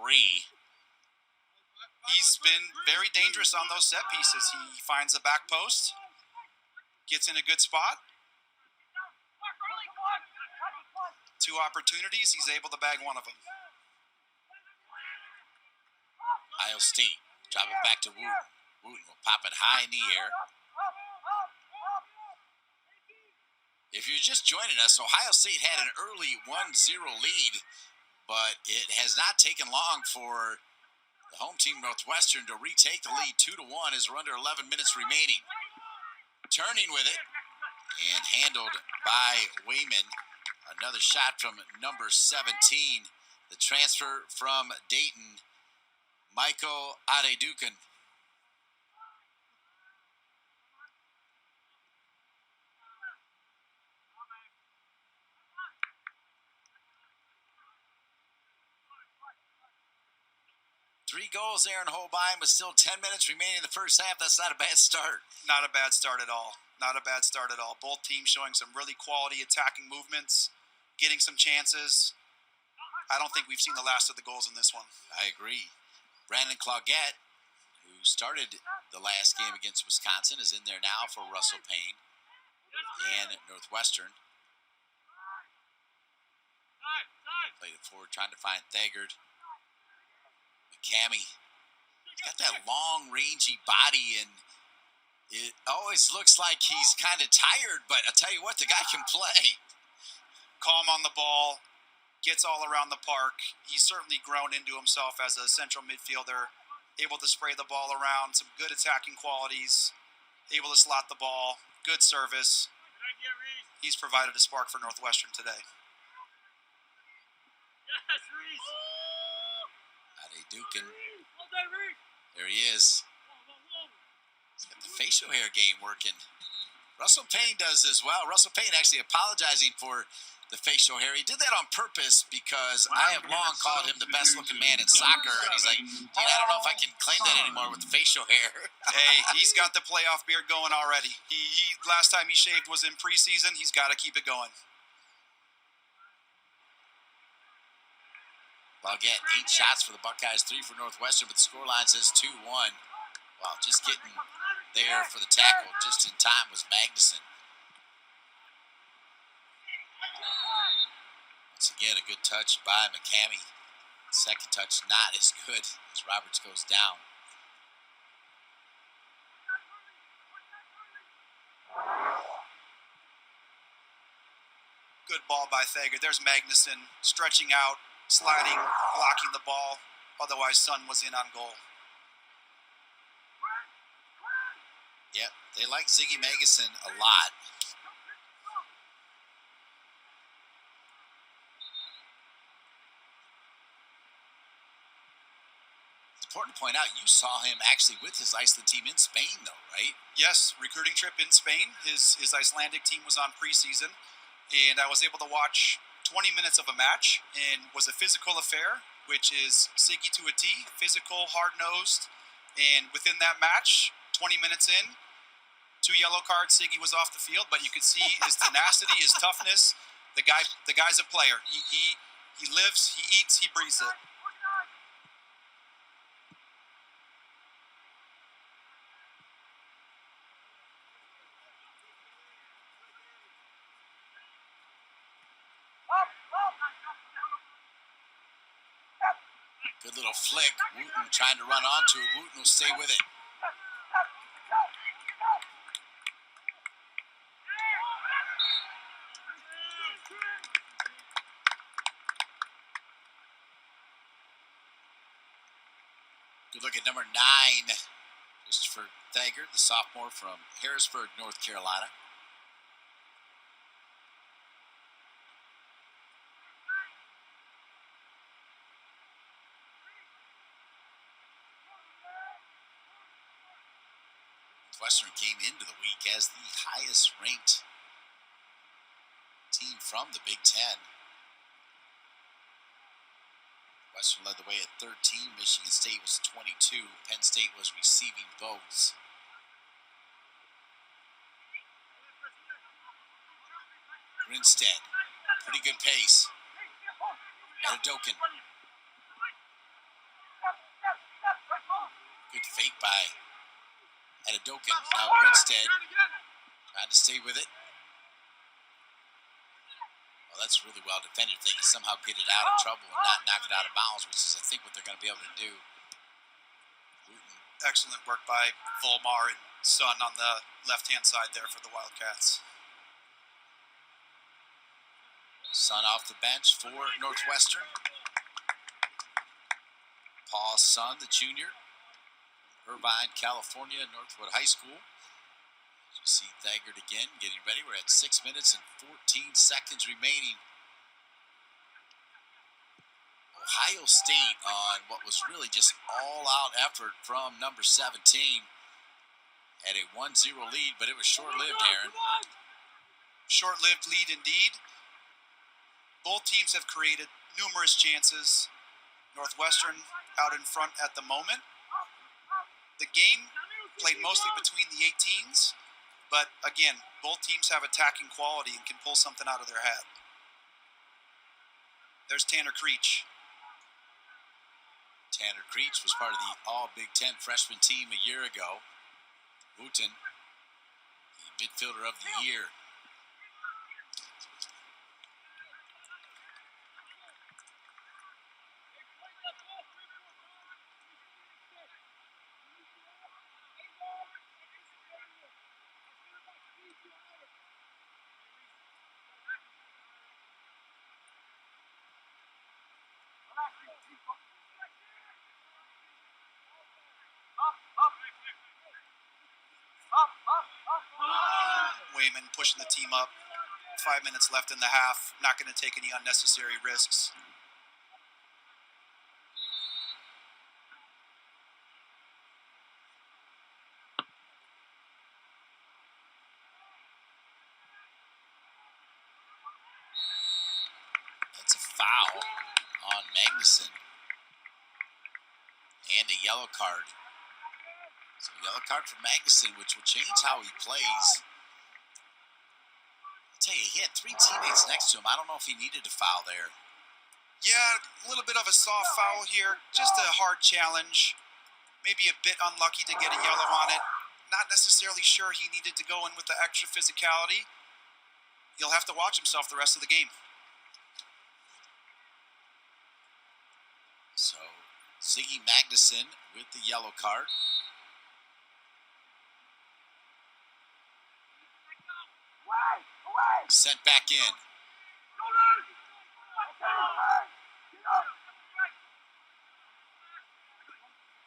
He's been very dangerous on those set pieces. He finds the back post, gets in a good spot. 2 opportunities, he's able to bag one of them. Ohio State, drop it back to Wooten. Wooten will pop it high in the air. If you're just joining us, Ohio State had an early 1-0 lead, but it has not taken long for the home team Northwestern to retake the lead 2-1 as we're under 11 minutes remaining. Turning with it and handled by Wayman. Another shot from number 17, the transfer from Dayton, Michael Adedukin. Three goals there in Holbein, but still 10 minutes remaining in the first half. That's not a bad start. Not a bad start at all. Not a bad start at all. Both teams showing some really quality attacking movements, getting some chances. I don't think we've seen the last of the goals in this one. I agree. Brandon Claugette, who started the last game against Wisconsin, is in there now for Russell Payne and Northwestern. Played it forward, trying to find Thagard. McCamey. Got that long, rangy body, and it always looks like he's kind of tired, but I'll tell you what, the guy can play. Calm on the ball, gets all around the park. He's certainly grown into himself as a central midfielder, able to spray the ball around, some good attacking qualities, able to slot the ball, good service. He's provided a spark for Northwestern today. Adedukin. There he is. He's got the facial hair game working. Russell Payne does as well. Russell Payne actually apologizing for the facial hair. He did that on purpose because I have long called him the best looking man in soccer. And he's like, I don't know if I can claim that anymore with the facial hair. Hey, he's got the playoff beard going already. He last time he shaved was in preseason. He's got to keep it going. Well, again, 8 shots for the Buckeyes, 3 for Northwestern, but the scoreline says 2-1. Wow, just getting there for the tackle just in time was Magnuson. Once again, a good touch by McCamey. Second touch not as good as Roberts goes down. Good ball by Thagard. There's Magnuson stretching out, sliding, blocking the ball. Otherwise, Sun was in on goal. Yep, they like Ziggy Magnuson a lot. It's important to point out, you saw him actually with his Iceland team in Spain, though, right? Yes, recruiting trip in Spain. His Icelandic team was on preseason, and I was able to watch 20 minutes of a match, and was a physical affair, which is Siggy to a T, physical, hard-nosed, and within that match, 20 minutes in, 2 yellow cards, Siggy was off the field, but you could see his tenacity, his toughness. The guy's a player. He lives, he eats, he breathes it. Good little flick. Wooten trying to run onto it. Wooten will stay with it. Good look at number 9, Christopher Thagard, the sophomore from Harrisburg, North Carolina. Northwestern came into the week as the highest ranked team from the Big Ten. Western led the way at 13. Michigan State was 22. Penn State was receiving votes. Grinstead, pretty good pace. Gajadhar. Good fake by Gajadhar. Now Grinstead trying to stay with it. Well, that's really well defended. If they can somehow get it out of trouble and not knock it out of bounds, which is, I think, what they're going to be able to do. Excellent work by Volmar and Son on the left-hand side there for the Wildcats. Son off the bench for Northwestern. Paul Son, the junior, Irvine, California, Northwood High School. You see Thagard again getting ready. We're at 6 minutes and 14 seconds remaining. Ohio State on what was really just all-out effort from number 17. Had a 1-0 lead, but it was short-lived, Aaron. Short-lived lead indeed. Both teams have created numerous chances. Northwestern out in front at the moment. The game played mostly between the 18s. But again, both teams have attacking quality and can pull something out of their hat. There's Tanner Creech. Tanner Creech was part of the All-Big Ten freshman team a year ago. Wooten, the midfielder of the year. Wayman pushing the team up. 5 minutes left in the half. Not going to take any unnecessary risks. That's a foul on Magnuson. And a yellow card. So yellow card for Magnuson, which will change how he plays. I'll tell you, he had 3 teammates next to him. I don't know if he needed a foul there. Yeah, a little bit of a soft foul here. Just a hard challenge. Maybe a bit unlucky to get a yellow on it. Not necessarily sure he needed to go in with the extra physicality. He'll have to watch himself the rest of the game. So Ziggy Magnuson with the yellow card. Sent back in.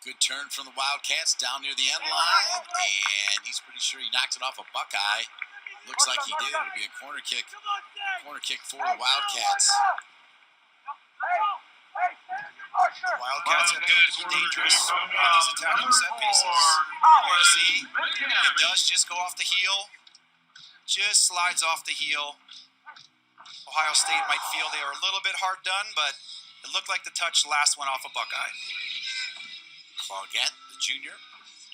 Good turn from the Wildcats down near the end line, and he's pretty sure he knocked it off a Buckeye. Looks like he did. It'll be a corner kick for the Wildcats. The Wildcats have been pretty dangerous on these attacking set pieces. You see, it does just go off the heel. Just slides off the heel. Ohio State might feel they were a little bit hard done, but it looked like the touch last went off a Buckeye. Claudette, the junior,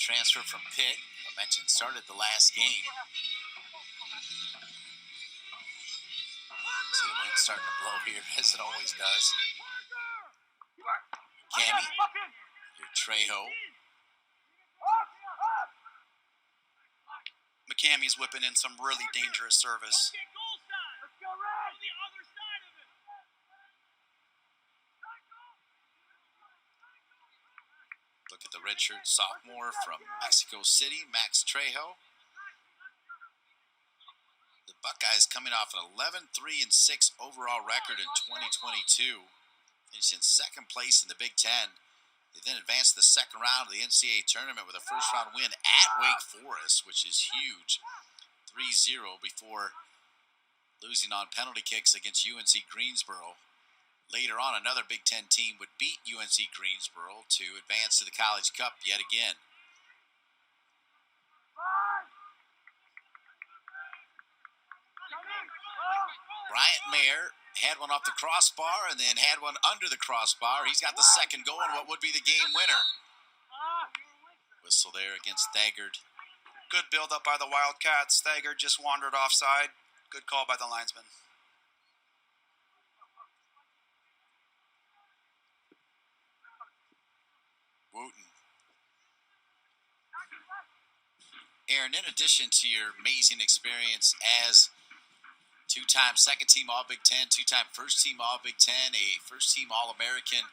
transfer from Pitt. I mentioned started the last game. See the wind starting to blow here, as it always does. Cammy, your Trejo. McCammy's whipping in some really dangerous service. redshirt sophomore from Mexico City, Max Trejo. The Buckeyes coming off an 11-3-6 overall record in 2022. Finished in second place in the Big Ten. They then advanced to the second round of the NCAA tournament with a first-round win at Wake Forest, which is huge, 3-0 before losing on penalty kicks against UNC Greensboro. Later on, another Big Ten team would beat UNC Greensboro to advance to the College Cup yet again. Bryant Mayer had one off the crossbar and then had one under the crossbar. He's got the second goal and what would be the game winner. Whistle there against Thagard. Good build-up by the Wildcats. Thagard just wandered offside. Good call by the linesman. Wooten. Aaron, in addition to your amazing experience as two-time second-team All-Big Ten, two-time first-team All-Big Ten, a first-team All-American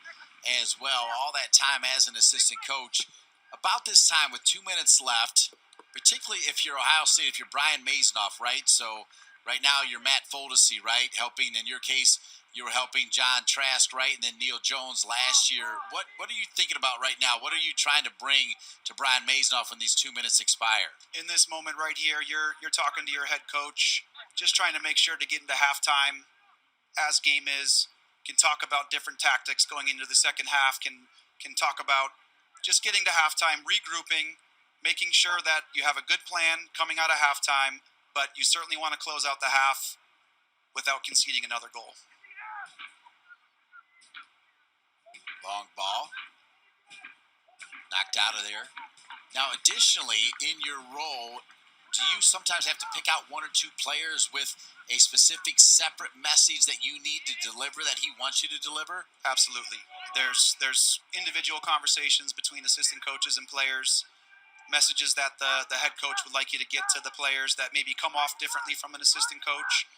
as well, all that time as an assistant coach, about this time with 2 minutes left, particularly if you're Ohio State, if you're Brian Masenoff, right? So right now you're Matt Foldesy, right? Helping, in your case, you were helping John Trask, right? And then Neil Jones last year. What are you thinking about right now? What are you trying to bring to Brian Masenoff when these 2 minutes expire? In this moment right here, you're talking to your head coach, just trying to make sure to get into halftime as game is, can talk about different tactics going into the second half, can talk about just getting to halftime, regrouping, making sure that you have a good plan coming out of halftime, but you certainly want to close out the half without conceding another goal. Long ball. Knocked out of there. Now, additionally, in your role, do you sometimes have to pick out one or two players with a specific separate message that you need to deliver, that he wants you to deliver? Absolutely. There's individual conversations between assistant coaches and players, messages that the head coach would like you to get to the players that maybe come off differently from an assistant coach.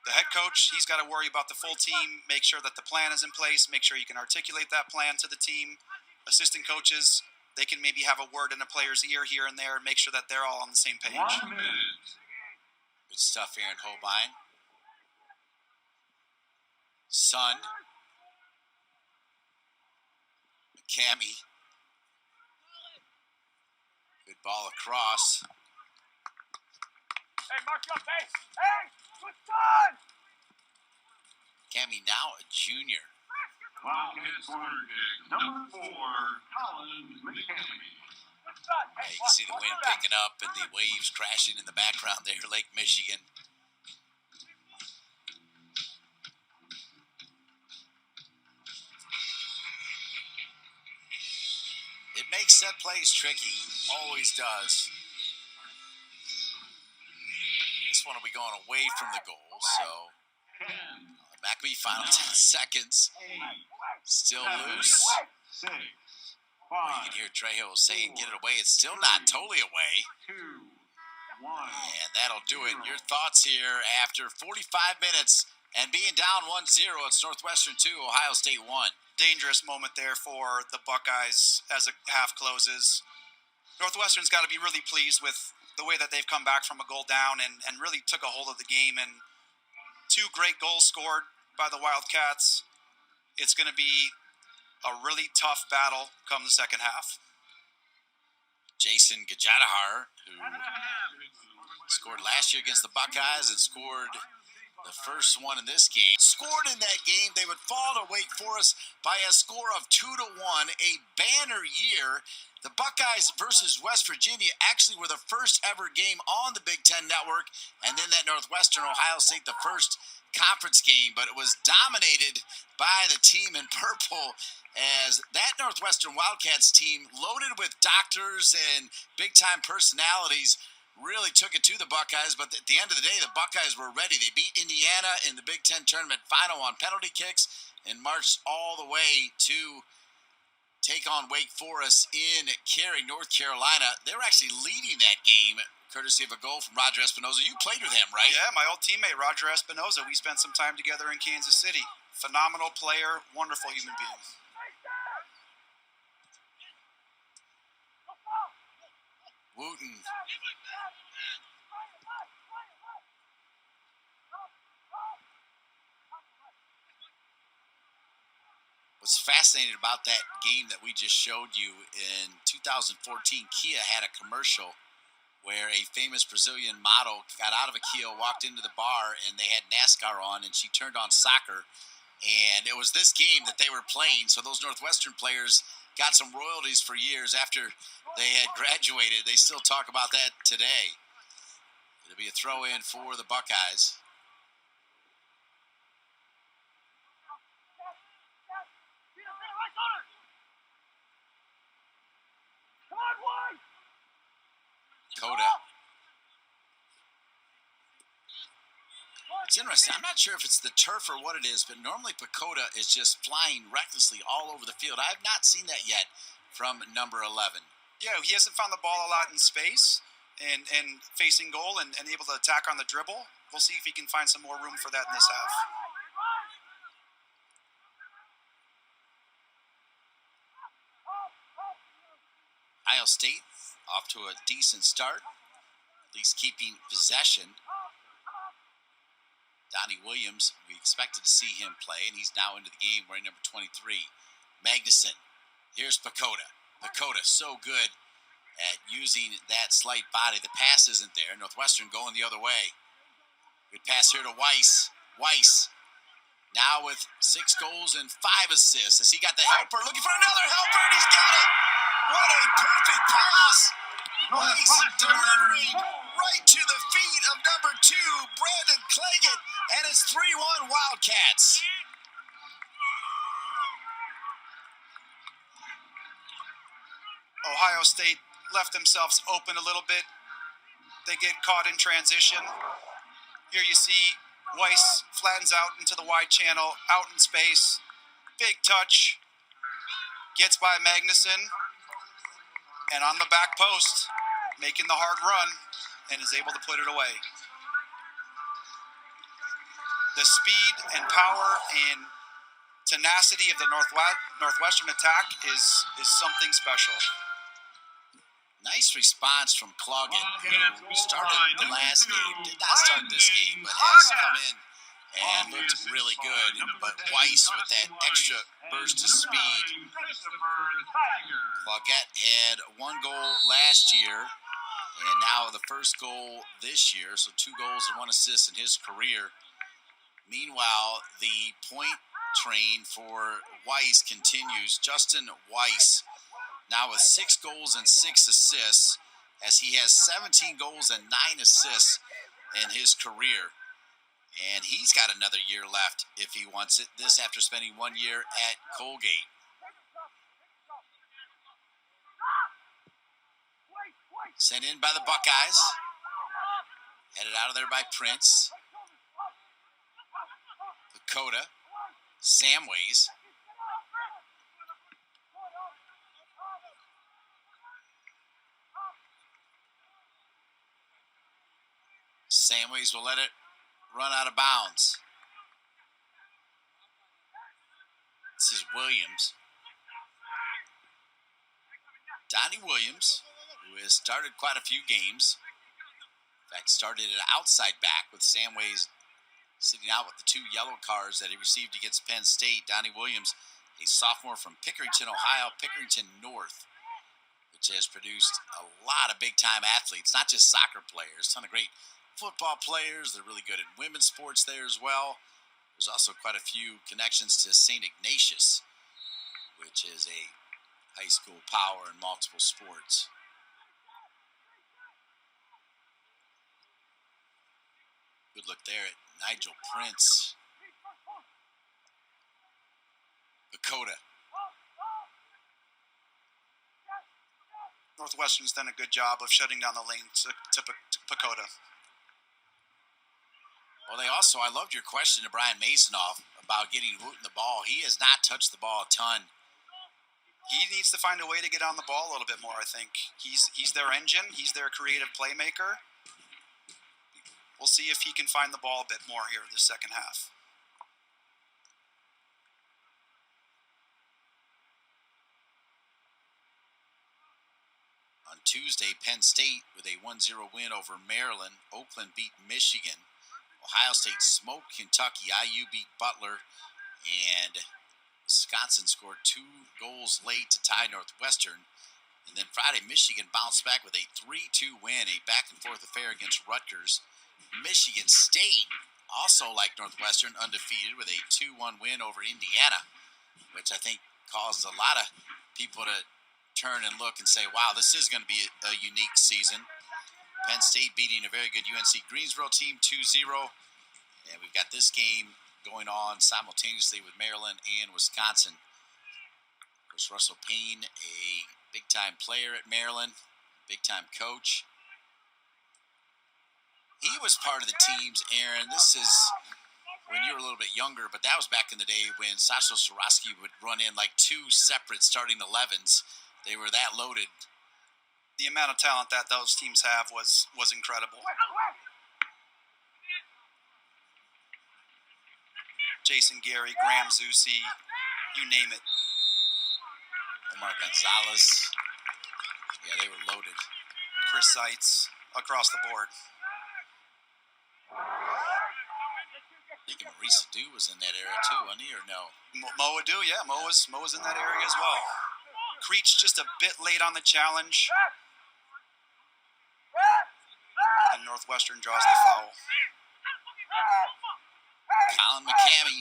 The head coach, he's got to worry about the full team, make sure that the plan is in place, make sure you can articulate that plan to the team. Assistant coaches, they can maybe have a word in a player's ear here and there and make sure that they're all on the same page. 1 minute. Good stuff, Aaron Holbein. Son. McCamey. Good ball across. Hey, mark your face! Hey! Good son! McCamey now a junior. Wildcats corner kick. Number 4, Colin McCamey. Good son! Yeah, Hey, you can see the wind picking up and the waves crashing in the background there, Lake Michigan. It makes set plays tricky. Always does. This one will be going away from the goal, so 10, McAfee final 10 seconds. 8, Still 7, loose. 6, Well, you 5, can hear Trejo saying get it away. It's still not totally away. 2, 1. And that'll do it. Your thoughts here after 45 minutes and being down 1-0. It's Northwestern 2, Ohio State 1. Dangerous moment there for the Buckeyes as a half closes. Northwestern's got to be really pleased with the way that they've come back from a goal down and really took a hold of the game. And 2 great goals scored by the Wildcats. It's going to be a really tough battle come the second half. Jason Gajadhar, who scored last year against the Buckeyes and scored the first one in this game, scored in that game. They would fall to Wake Forest by a score of 2-1, a banner year. The Buckeyes versus West Virginia actually were the first ever game on the Big Ten Network, and then that Northwestern Ohio State, the first conference game, but it was dominated by the team in purple, as that Northwestern Wildcats team, loaded with doctors and big-time personalities, really took it to the Buckeyes. But at the end of the day, the Buckeyes were ready. They beat Indiana in the Big Ten tournament final on penalty kicks and marched all the way to take on Wake Forest in Cary, North Carolina. They were actually leading that game, courtesy of a goal from Roger Espinoza. You played with him, right? Yeah, my old teammate, Roger Espinoza. We spent some time together in Kansas City. Phenomenal player, wonderful human being. Wooten. What's fascinating about that game that we just showed you in 2014, Kia had a commercial where a famous Brazilian model got out of a Kia, walked into the bar, and they had NASCAR on, and she turned on soccer. And it was this game that they were playing, so those Northwestern players got some royalties for years after they had graduated. They still talk about that today. It'll be a throw-in for the Buckeyes. Coda. It's interesting. I'm not sure if it's the turf or what it is, but normally Pacoda is just flying recklessly all over the field. I have not seen that yet from number 11. Yeah, he hasn't found the ball a lot in space and facing goal and able to attack on the dribble. We'll see if he can find some more room for that in this half. Ohio State off to a decent start, at least keeping possession. Donnie Williams, we expected to see him play, and he's now into the game wearing number 23. Magnuson. Here's Pacoda. Pacoda, so good at using that slight body. The pass isn't there. Northwestern going the other way. Good pass here to Weiss. Weiss now with 6 goals and 5 assists. Has he got the helper? Looking for another helper, and he's got it. What a perfect pass. Weiss delivering right to the feet of number 2, Brandon Claggett, and it's 3-1 Wildcats. Ohio State left themselves open a little bit. They get caught in transition. Here you see Weiss flattens out into the wide channel, out in space. Big touch. Gets by Magnuson. And on the back post, making the hard run, and is able to put it away. The speed and power and tenacity of the Northwestern attack is something special. Nice response from Cloggett, who started the last game, did not start this game, but has come in and looked really good. But Weiss with that extra burst of speed. Cloggett had 1 goal last year, and now the first goal this year, so 2 goals and 1 assist in his career. Meanwhile, the point train for Weiss continues. Justin Weiss now with 6 goals and 6 assists, as he has 17 goals and 9 assists in his career. And he's got another year left if he wants it. This after spending 1 year at Colgate. Sent in by the Buckeyes. Headed out of there by Prince. Pacoda. Samways. Samways will let it run out of bounds. This is Williams. Donnie Williams, who has started quite a few games. In fact, started at outside back with Samways sitting out with the 2 yellow cards that he received against Penn State. Donnie Williams, a sophomore from Pickerington, Ohio, Pickerington North, which has produced a lot of big-time athletes, not just soccer players, a ton of great football players. They're really good in women's sports there as well. There's also quite a few connections to St. Ignatius, which is a high school power in multiple sports. Good look there at Nigel Prince. Pacoda. Northwestern's done a good job of shutting down the lane to Pacoda. Well, they also, I loved your question to Brian Masonoff about getting Wooten the ball. He has not touched the ball a ton. He needs to find a way to get on the ball a little bit more, I think. He's their engine. He's their creative playmaker. We'll see if he can find the ball a bit more here this second half. On Tuesday, Penn State with a 1-0 win over Maryland. Oakland beat Michigan. Ohio State smoked Kentucky. IU beat Butler. And Wisconsin scored 2 goals late to tie Northwestern. And then Friday, Michigan bounced back with a 3-2 win, a back-and-forth affair against Rutgers. Michigan State, also like Northwestern, undefeated with a 2-1 win over Indiana, which I think caused a lot of people to turn and look and say, wow, this is going to be a unique season. Penn State beating a very good UNC Greensboro team 2-0. And we've got this game going on simultaneously with Maryland and Wisconsin. Of course, Russell Payne, a big-time player at Maryland, big-time coach. He was part of the teams, Aaron. This is when you were a little bit younger, but that was back in the day when Sasho Sorosky would run in like 2 separate starting 11s. They were that loaded. The amount of talent that those teams have was incredible. Jason Gary, Graham Zusi, you name it. Omar Gonzalez. Yeah, they were loaded. Chris Seitz, across the board. I think Maurice Adu was in that era too, wasn't he, or no? Mo Adu, yeah, Mo was in that area as well. Creech just a bit late on the challenge. And Northwestern draws the foul. Colin McCamey.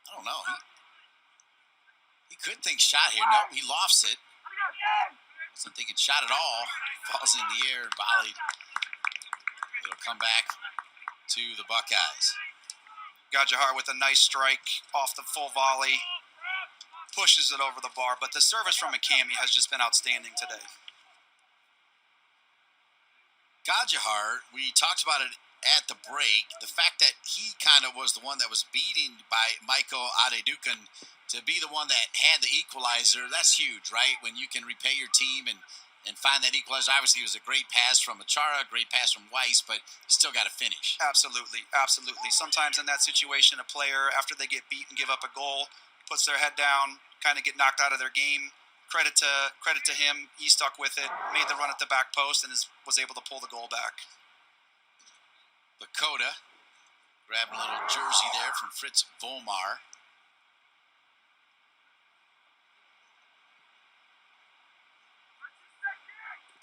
I don't know. He could think shot here. Nope, he lofts it. Wasn't thinking shot at all. Falls in the air and volleyed. It'll come back to the Buckeyes. Gajadhar with a nice strike off the full volley. Pushes it over the bar, but the service from McCamey has just been outstanding today. Gajadhar, we talked about it at the break. The fact that he kind of was the one that was beating by Michael Adedukan to be the one that had the equalizer, that's huge, right? When you can repay your team and find that equalizer. Obviously, it was a great pass from Achara, a great pass from Weiss, but you still got to finish. Absolutely, absolutely. Sometimes in that situation, a player, after they get beat and give up a goal, puts their head down, kind of get knocked out of their game. Credit to him. He stuck with it, made the run at the back post, and was able to pull the goal back. Bakota grabbed a little jersey there from Fritz Volmar.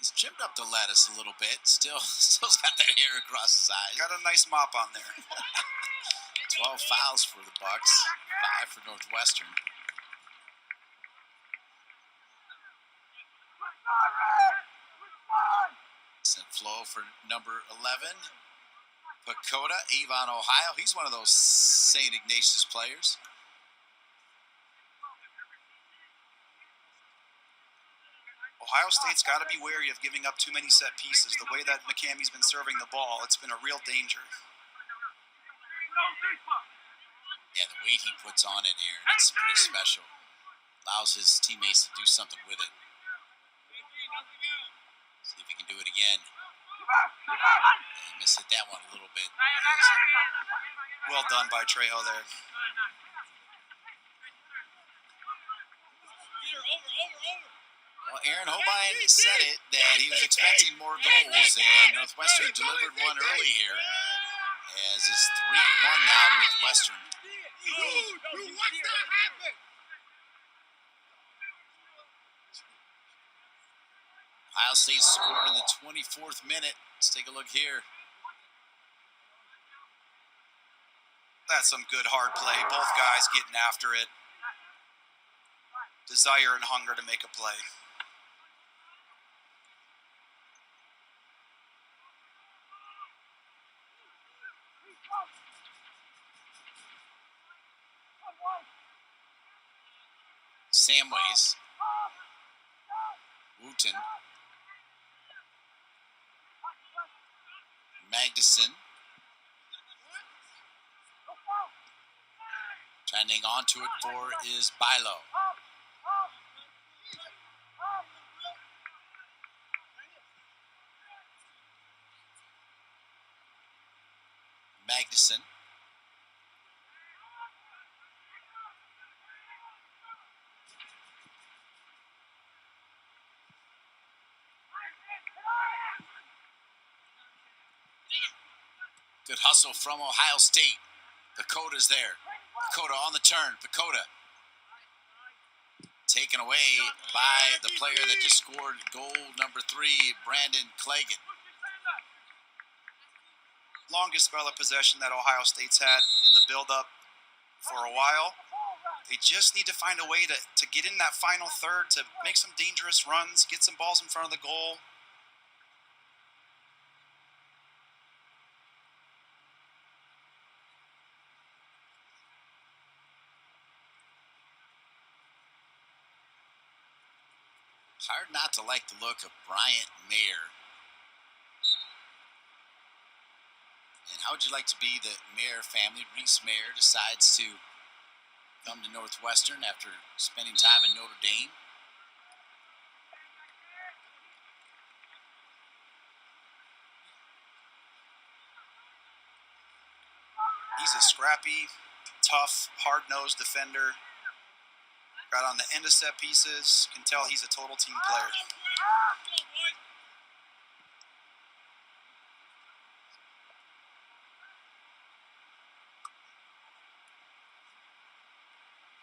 He's trimmed up the lettuce a little bit. Still's got that hair across his eyes. Got a nice mop on there. 12 fouls for the Bucks, 5 for Northwestern. Sent flow for number 11. Bakota, Avon, Ohio. He's one of those St. Ignatius players. Ohio State's got to be wary of giving up too many set pieces. The way that McCamey's been serving the ball, it's been a real danger. Yeah, the weight he puts on it, Aaron, it's pretty special. Allows his teammates to do something with it. See if he can do it again. Yeah, he missed that one a little bit. Well done by Trejo there. Well, Aaron Holbein said it, that he was expecting more goals, and Northwestern delivered one early here, as it's 3-1 now, Northwestern. Ohio State scored in the 24th minute. Let's take a look here. That's some good hard play. Both guys getting after it. Desire and hunger to make a play. Samways. Wooten. Magnuson. Trying to hang on to it for is Bilo. Magnuson. Good hustle from Ohio State. Pacoda's there. Pacoda on the turn. Pacoda taken away by the player that just scored goal number 3, Brandon Cleggan. Longest spell of possession that Ohio State's had in the build-up for a while. They just need to find a way to get in that final third, to make some dangerous runs, get some balls in front of the goal. Hard not to like the look of Bryant Mayer. And how would you like to be the Mayer family? Reese Mayer decides to come to Northwestern after spending time in Notre Dame. He's a scrappy, tough, hard-nosed defender. Got on the end of set pieces. Can tell he's a total team player.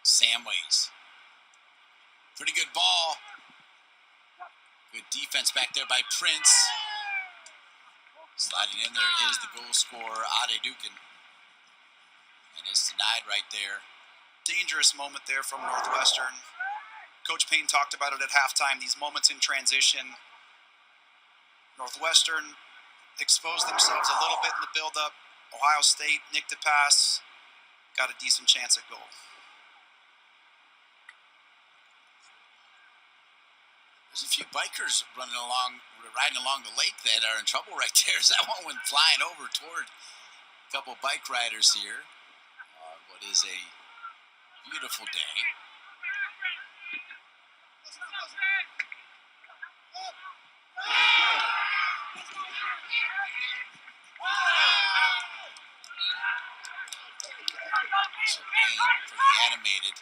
Samways. Pretty good ball. Good defense back there by Prince. Sliding in there is the goal scorer, Ade Dukin. And it's denied right there. Dangerous moment there from Northwestern. Coach Payne talked about it at halftime, these moments in transition. Northwestern exposed themselves a little bit in the build-up. Ohio State nicked a pass, got a decent chance at goal. There's a few bikers riding along the lake that are in trouble right there. That one went flying over toward a couple bike riders here. What is a beautiful day. So Payne pretty animated.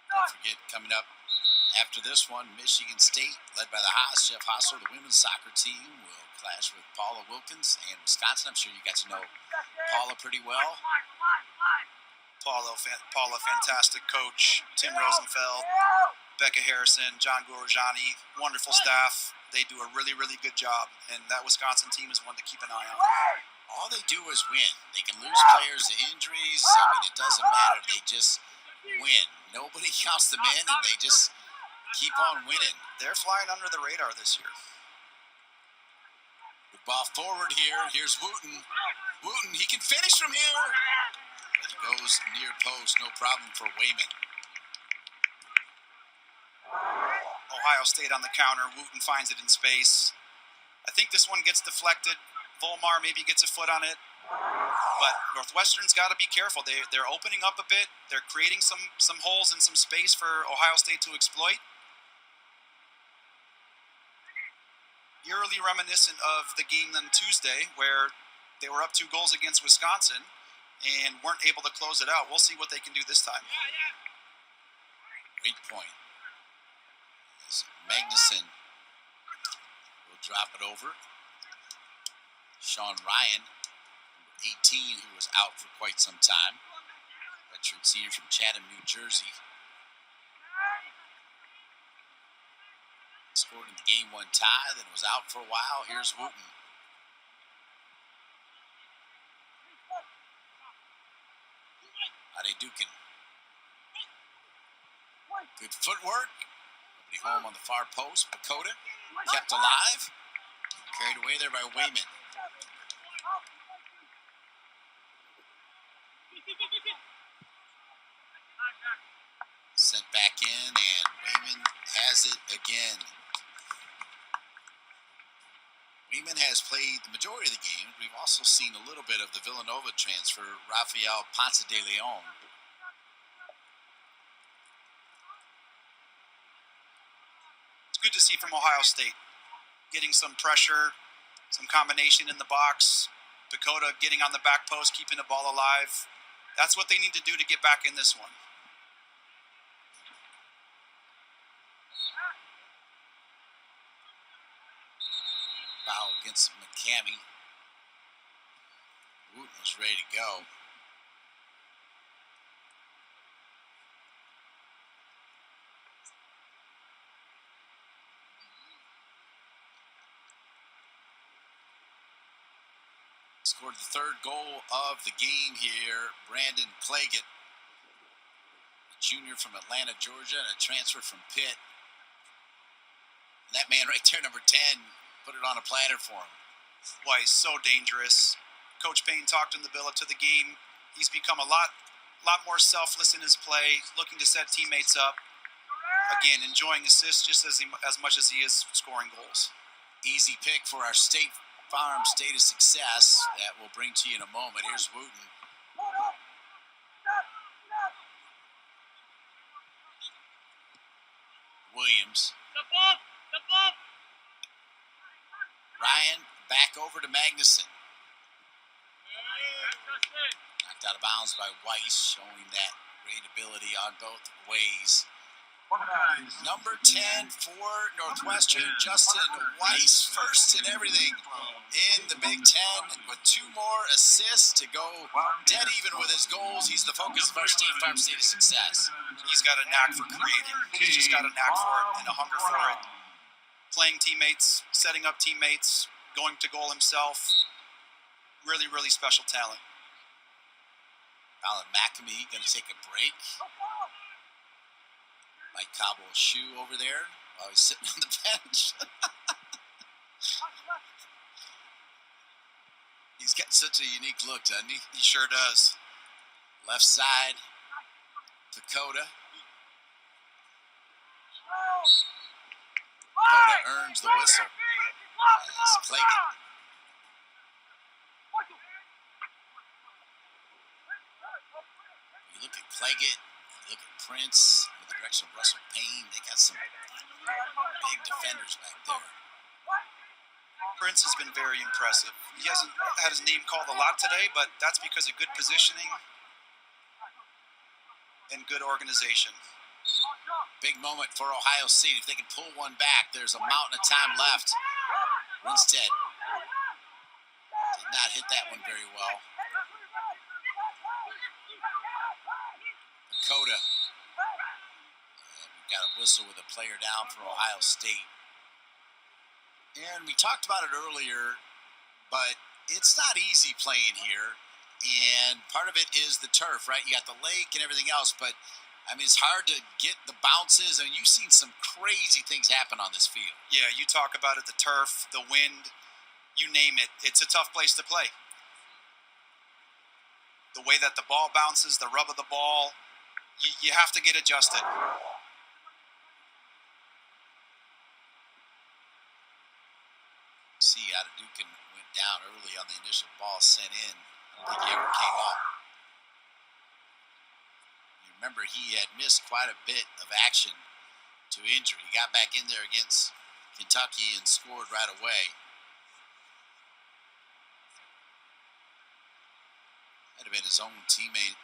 Don't forget, coming up after this one, Michigan State, led by the Haas, Jeff Hostler, the women's soccer team, will clash with Paula Wilkins and Wisconsin. I'm sure you got to know Paula pretty well. Paula, fantastic coach. Tim Rosenfeld, Becca Harrison, John Gorjani, wonderful staff. They do a really, really good job, and that Wisconsin team is one to keep an eye on. All they do is win. They can lose players to injuries. I mean, it doesn't matter. They just win. Nobody counts them in, and they just keep on winning. They're flying under the radar this year. Good ball forward here. Here's Wooten. Wooten, he can finish from here. But he goes near post. No problem for Wayman. Ohio State on the counter. Wooten finds it in space. I think this one gets deflected. Volmar maybe gets a foot on it. But Northwestern's got to be careful. They're opening up a bit. They're creating some holes and some space for Ohio State to exploit. Eerily reminiscent of the game on Tuesday where they were up 2 goals against Wisconsin and weren't able to close it out. We'll see what they can do this time. Great point. Magnuson will drop it over. Sean Ryan, number 18, who was out for quite some time. Redshirt senior from Chatham, New Jersey. Scored in the game 1 tie, then was out for a while. Here's Wooten. Ade Dukin. Good footwork. Nobody home on the far post. Pacoda kept alive. Carried away there by Wayman. Sent back in, and Wayman has it again. Wayman has played the majority of the game. We've also seen a little bit of the Villanova transfer, Rafael Ponce de Leon. It's good to see from Ohio State. Getting some pressure, some combination in the box. Pacoda getting on the back post, keeping the ball alive. That's what they need to do to get back in this one. Foul against McCamey. Wooten was ready to go. Scored the third goal of the game here. Brandon Claggett, a junior from Atlanta, Georgia, and a transfer from Pitt. And that man right there, number 10, put it on a platter for him. Why, he's so dangerous. Coach Payne talked him the bill up to the game. He's become a lot more selfless in his play, looking to set teammates up. Again, enjoying assists just as much as he is scoring goals. Easy pick for our State Farm State of Success that we'll bring to you in a moment. Here's Wooten. Williams. Ryan back over to Magnuson. Knocked out of bounds by Weiss, showing that great ability on both ways. Number 10 for Northwestern, Justin Weiss, first in everything in the Big Ten with 2 more assists to go dead even with his goals. He's the focus of our State Farm State of Success. He's got a knack for creating. He's just got a knack for it and a hunger for it. Playing teammates, setting up teammates, going to goal himself. Really, really special talent. Colin McAmee going to take a break. Mike cobble a shoe over there while he's sitting on the bench. He's got such a unique look, doesn't he? He sure does. Left side, Dakota. Dakota earns the whistle. That's Claggett. You look at Claggett, you look at Prince, in the direction of Russell Payne. They got some big defenders back there. Prince has been very impressive. He hasn't had his name called a lot today, but that's because of good positioning and good organization. Big moment for Ohio State. If they can pull one back, there's a mountain of time left. Winstead did not hit that one very well. Dakota. And we've got a whistle with a player down for Ohio State. And we talked about it earlier, but it's not easy playing here. And part of it is the turf, right? You got the lake and everything else, but I mean, it's hard to get the bounces. I mean, you've seen some crazy things happen on this field. Yeah, you talk about it, the turf, the wind, you name it. It's a tough place to play. The way that the ball bounces, the rub of the ball, you have to get adjusted. See, Adedukin went down early on the initial ball sent in. I don't think he ever came up. You remember, he had missed quite a bit of action to injury. He got back in there against Kentucky and scored right away. Might have been his own teammate.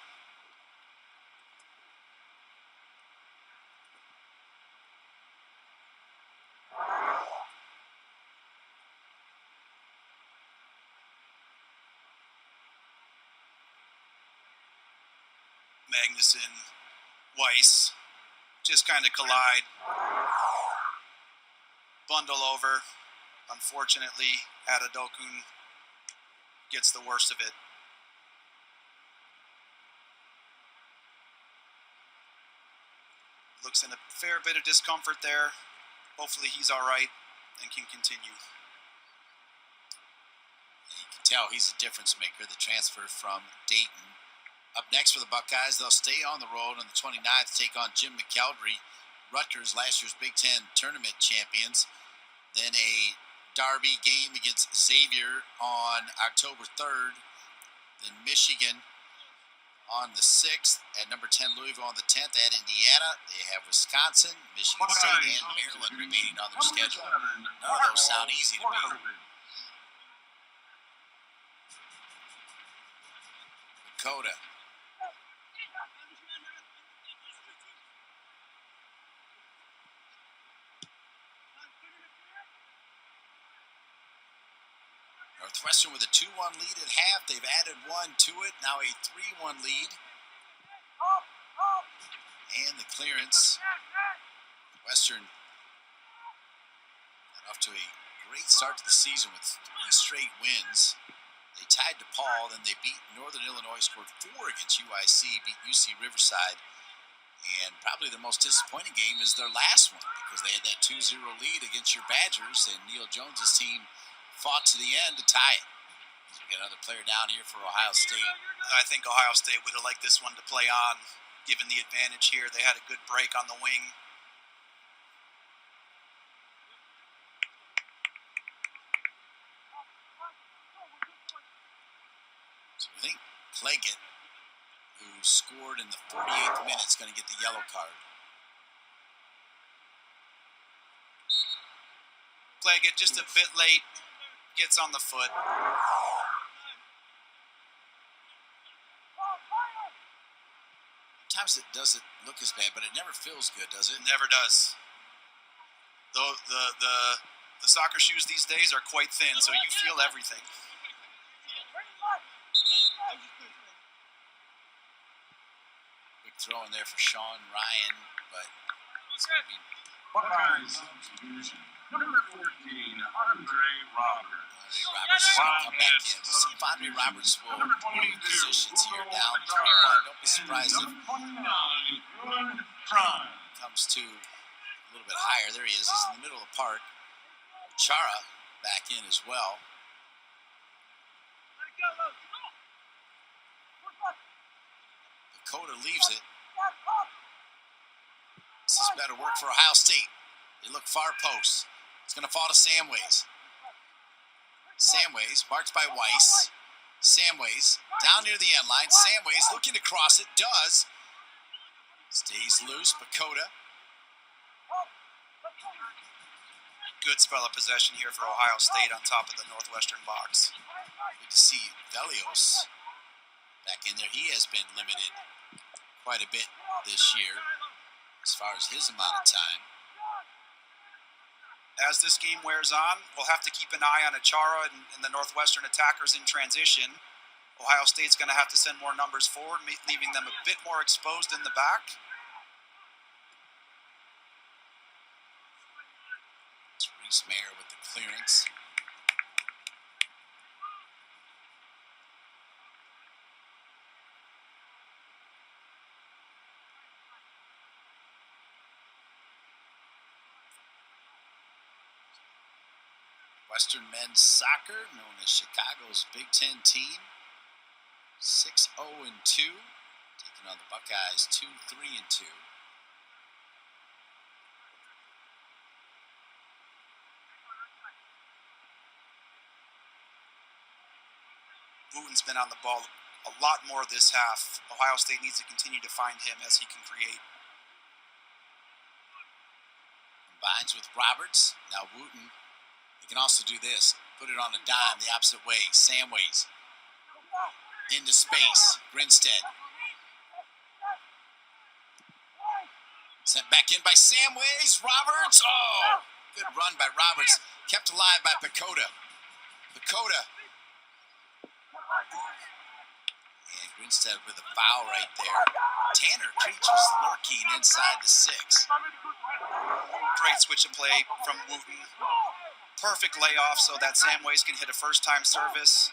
Magnuson, Weiss, just kind of collide. Bundle over. Unfortunately, Adedokun gets the worst of it. Looks in a fair bit of discomfort there. Hopefully he's all right and can continue. You can tell he's a difference maker, the transfer from Dayton. Up next for the Buckeyes, they'll stay on the road on the 29th, take on Jim McElderry, Rutgers, last year's Big Ten tournament champions. Then a Derby game against Xavier on October 3rd. Then Michigan on the 6th, at number 10 Louisville on the 10th, at Indiana. They have Wisconsin, Michigan State, and Maryland remaining on their schedule. None of those sound easy to me. Dakota. Northwestern with a 2-1 lead at half. They've added one to it. Now a 3-1 lead. And the clearance. Western got off to a great start to the season with 3 straight wins. They tied DePaul, then they beat Northern Illinois, scored 4 against UIC, beat UC Riverside. And probably the most disappointing game is their last one because they had that 2-0 lead against your Badgers, and Neil Jones's team fought to the end to tie it. So we got another player down here for Ohio State. I think Ohio State would have liked this one to play on, given the advantage here. They had a good break on the wing. So I think Claggett, who scored in the 48th minute, is going to get the yellow card. Claggett just a bit late, gets on the foot. Sometimes it doesn't look as bad, but it never feels good, does it? It never does. Though the soccer shoes these days are quite thin, so you feel everything. Big throw in there for Sean Ryan, but it's going to be Buckeyes substitution. Number 14, Andre Roberts. Andre Roberts is going to come back in. We'll see if Andre Roberts will move positions here down 3-1. Don't be surprised if Number 29, Good Tron. comes to a little bit higher. There he is. He's in the middle of the park. Chara back in as well. Dakota leaves it. This is better work for Ohio State. They look far post. It's going to fall to Samways. Samways, marked by Weiss. Samways, down near the end line. Samways looking to cross it. Does. Stays loose. Bakota. Good spell of possession here for Ohio State on top of the Northwestern box. Good to see Velios back in there. He has been limited quite a bit this year as far as his amount of time. As this game wears on, we'll have to keep an eye on Achara and the Northwestern attackers in transition. Ohio State's going to have to send more numbers forward, leaving them a bit more exposed in the back. It's Reese Mayer with the clearance. Western men's soccer, known as Chicago's Big Ten team, 6-0-2, taking on the Buckeyes 2-3-2. Wooten's been on the ball a lot more this half. Ohio State needs to continue to find him as he can create. Combines with Roberts. Now Wooten, he can also do this. Put it on a dime the opposite way. Samways. Into space. Grinstead. Sent back in by Samways. Roberts. Oh! Good run by Roberts. Kept alive by Bakota. Bakota. And Grinstead with a foul right there. Tanner Creech was lurking inside the 6. Great switch of play from Wooten. Perfect layoff so that Samways can hit a first-time service.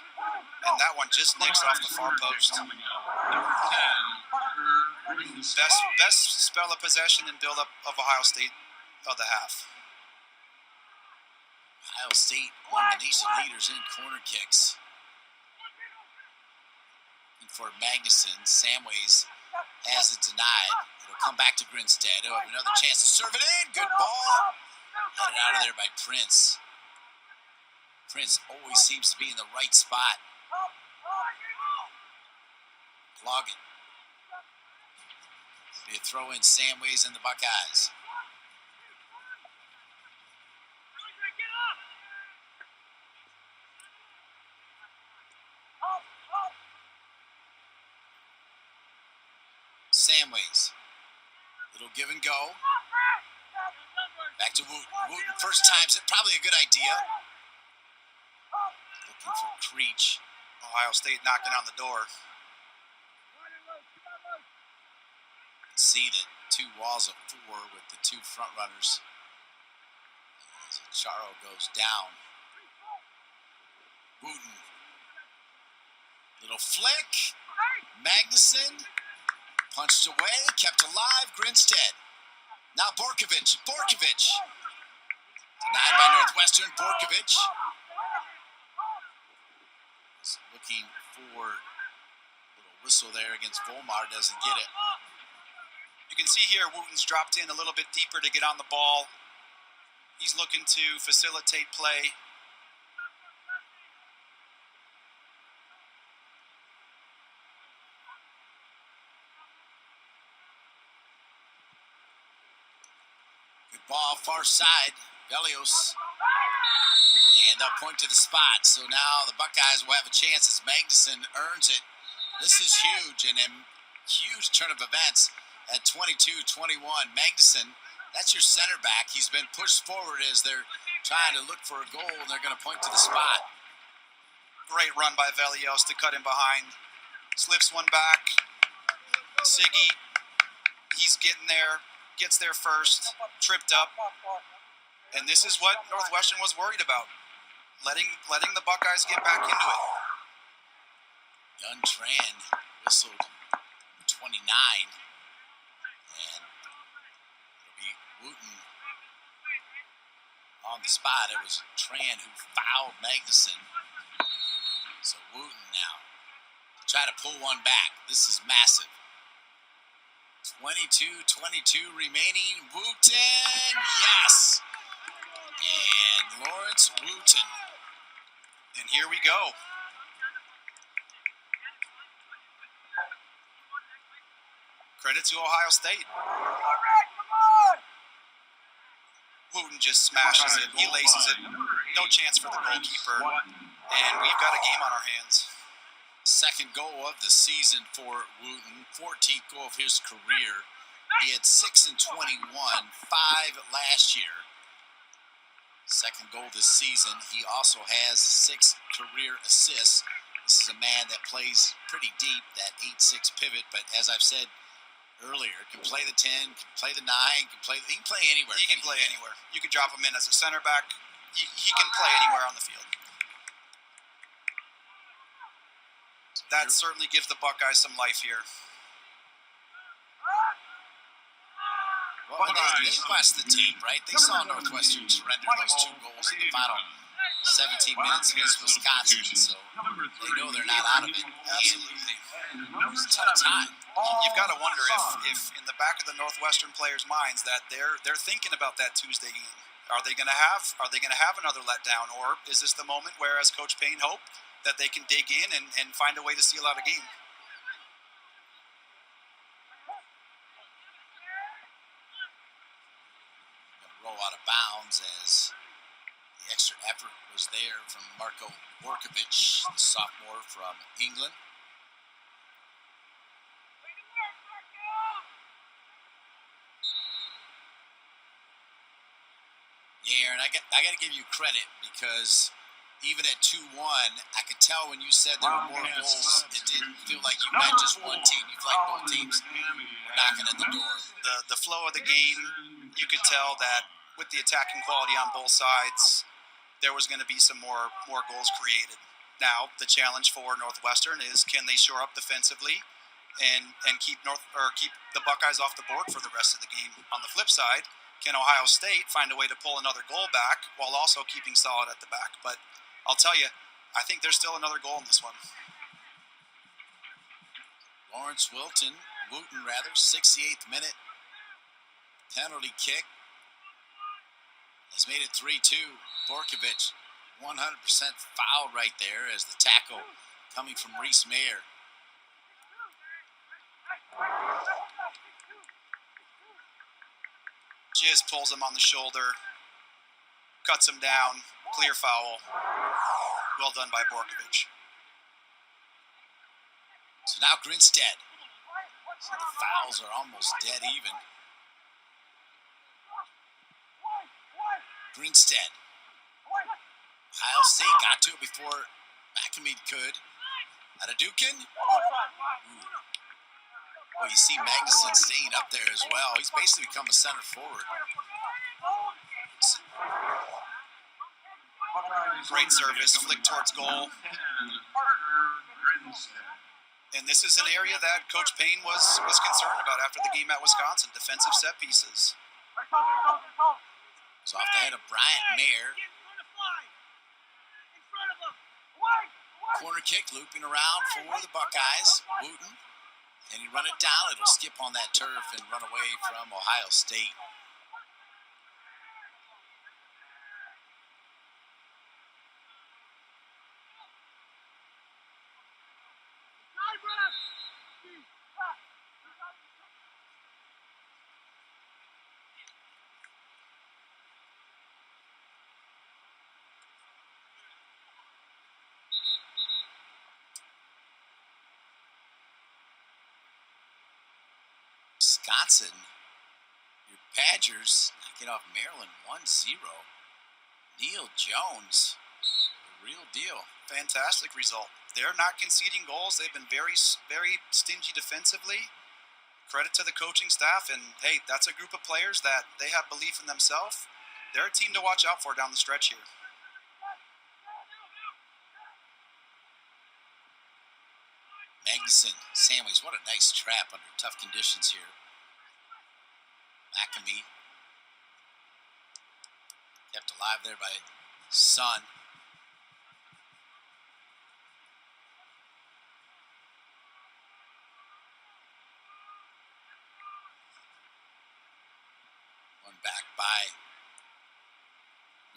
And that one just nicks off the far post. Best spell of possession and build-up of Ohio State of the half. Ohio State, one of the nation leaders in corner kicks. And for Magnuson, Samways has it denied. It'll come back to Grinstead. He'll have another chance to serve it in. Good ball. Got it out of there by Prince. Prince always seems to be in the right spot. Loggett. Be a throw in Samways and the Buckeyes. Samways. Little give and go. Back to Wooten. Wooten first time's it. Probably a good idea. Looking for preach. Ohio State knocking on the door. See the two walls of four with the two front runners. As Charo goes down. Wooten. Little flick. Magnuson. Punched away. Kept alive. Grinstead. Now Borkovich. Borkovich. Denied by Northwestern. Borkovich. Looking for a little whistle there against Volmar. Doesn't get it. You can see here Wooten's dropped in a little bit deeper to get on the ball. He's looking to facilitate play. Good ball, far side. Velios. And they'll point to the spot. So now the Buckeyes will have a chance as Magnuson earns it. This is huge and a huge turn of events at 22-21. Magnuson, that's your center back. He's been pushed forward as they're trying to look for a goal, and they're going to point to the spot. Great run by Velios to cut him behind. Slips one back. Siggy, he's getting there. Gets there first. Tripped up. And this is what Northwestern was worried about. Letting the Buckeyes get back into it. Young Tran whistled 29. And it'll be Wooten on the spot. It was Tran who fouled Magnuson. So Wooten now try to pull one back. This is massive. 22-22 remaining. Wooten, yes! And Lawrence Wooten. And here we go. Credit to Ohio State. Wooten just smashes it. He laces it. No chance for the goalkeeper. And we've got a game on our hands. Second goal of the season for Wooten. 14th goal of his career. He had 6 in 21, 5 last year. Second goal this season. He also has 6 career assists. This is a man that plays pretty deep, that 8-6 pivot, but as I've said earlier, can play the 10, can play the 9, he can play anywhere. He can play anywhere. You can drop him in as a center back. He can play anywhere on the field. That certainly gives the Buckeyes some life here. Well, they watched the tape, right? They saw Northwestern surrender those 2 goals in the final 17 minutes against Wisconsin, so they know they're not out of it. Absolutely. It was a ton of time. You've got to wonder if in the back of the Northwestern players' minds that they're thinking about that Tuesday game. Are they going to have another letdown, or is this the moment where, as Coach Payne hoped, that they can dig in and find a way to seal out a game? Roll out of bounds as the extra effort was there from Marko Borkovich, the sophomore from England. Yeah, and I got to give you credit because even at 2-1, I could tell when you said there were more goals, it didn't feel like you meant just one team. You feel like both teams were knocking at the door. The flow of the game, you could tell that with the attacking quality on both sides, there was going to be some more goals created. Now, the challenge for Northwestern is, can they shore up defensively and keep the Buckeyes off the board for the rest of the game? On the flip side, can Ohio State find a way to pull another goal back while also keeping solid at the back? But I'll tell you, I think there's still another goal in this one. Lawrence Wooten, 68th minute. Penalty kick has made it 3-2. Borkovich, 100% foul right there as the tackle coming from Reese Mayer. Just pulls him on the shoulder, cuts him down, clear foul. Well done by Borkovich. So now Grinstead. So the fouls are almost dead even. Grinstead. Ohio State got to it before Malcolm could. Adedukin. Well, you see Magnuson staying up there as well. He's basically become a center forward. Great service, flick towards goal. And this is an area that Coach Payne was concerned about after the game at Wisconsin, defensive set pieces. It's off the head of Bryant Mayer. Corner kick looping around for the Buckeyes. Wooten. And he run it down. It'll skip on that turf and run away from Ohio State. Wisconsin, your Badgers knocking off Maryland 1-0. Neil Jones, the real deal. Fantastic result. They're not conceding goals. They've been very, very stingy defensively. Credit to the coaching staff. And, hey, that's a group of players that they have belief in themselves. They're a team to watch out for down the stretch here. Magnuson, Samways, what a nice trap under tough conditions here. Malcolm kept alive there by Sun. One back by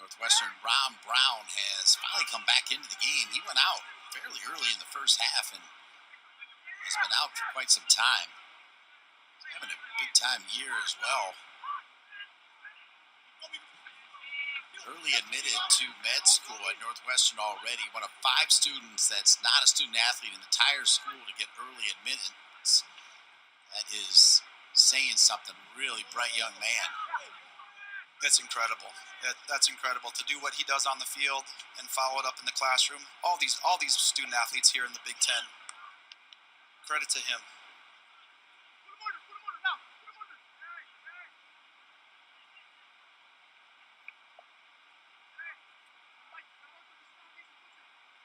Northwestern. Ron Brown has finally come back into the game. He went out fairly early in the first half and has been out for quite some time. He's having a big time year as well. Early admitted to med school at Northwestern already. One of 5 students that's not a student athlete in the entire school to get early admittance. That is saying something. Really bright young man. That's incredible. That's incredible to do what he does on the field and follow it up in the classroom. All these student athletes here in the Big Ten. Credit to him.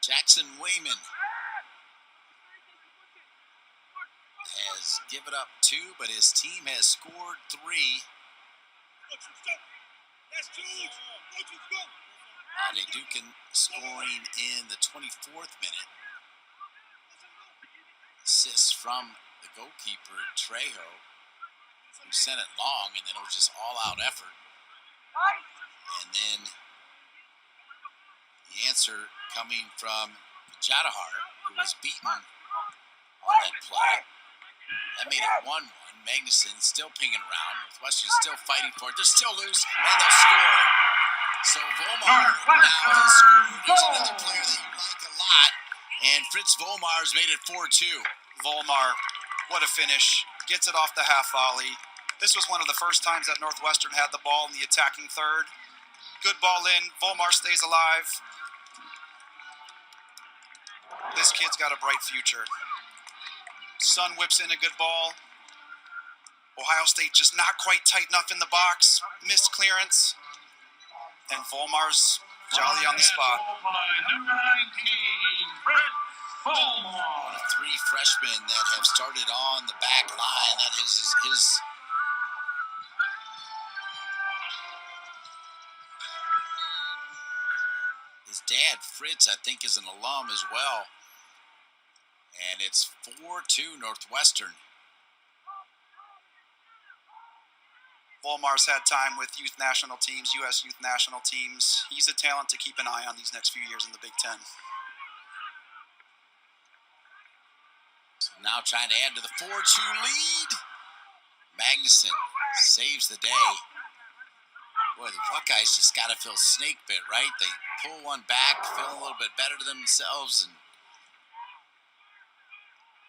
Jackson Wayman has given up 2, but his team has scored 3. Adedukin scoring in the 24th minute. Assist from the goalkeeper, Trejo, who sent it long, and then it was just all-out effort. And then the answer coming from Gajadhar, who was beaten on that play. That made it 1-1. Magnuson still pinging around. Northwestern still fighting for it. They're still loose, and they'll score. So Volmar now has scored. There's another player that you like a lot, and Fritz Volmar's made it 4-2. Volmar, what a finish. Gets it off the half volley. This was one of the first times that Northwestern had the ball in the attacking third. Good ball in. Volmar stays alive. This kid's got a bright future. Sun whips in a good ball. Ohio State just not quite tight enough in the box. Missed clearance. And Volmar's jolly on the spot. Number 19, Brett Volmar. One of 3 freshmen that have started on the back line. That is his dad, Fritz, I think, is an alum as well. And it's 4-2 Northwestern. Volmar's had time with youth national teams, U.S. youth national teams. He's a talent to keep an eye on these next few years in the Big Ten. So now trying to add to the 4-2 lead. Magnuson saves the day. Boy, the Buckeyes just got to feel snake bit, right? They pull one back, feel a little bit better to themselves. And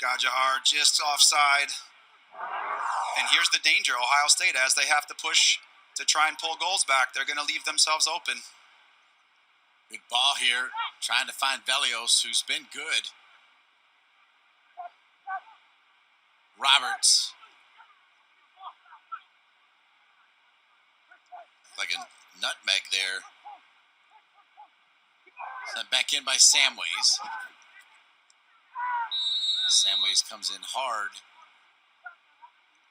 Gajadhar just offside. And here's the danger, Ohio State, as they have to push to try and pull goals back, they're going to leave themselves open. good ball here. trying to find Velios, who's been good. Roberts. Like a nutmeg there. Sent back in by Samways. Samways comes in hard.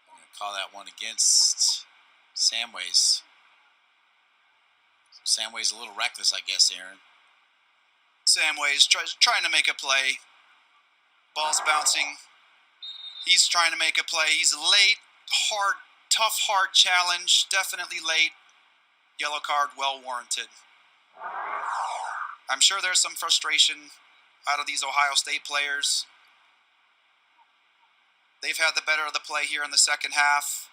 I'm going to call that one against Samways. Samways a little reckless, I guess, Aaron. Samways trying to make a play. Ball's bouncing. He's trying to make a play. He's late. Tough, hard challenge. Definitely late. Yellow card, well warranted. I'm sure there's some frustration out of these Ohio State players. They've had the better of the play here in the second half.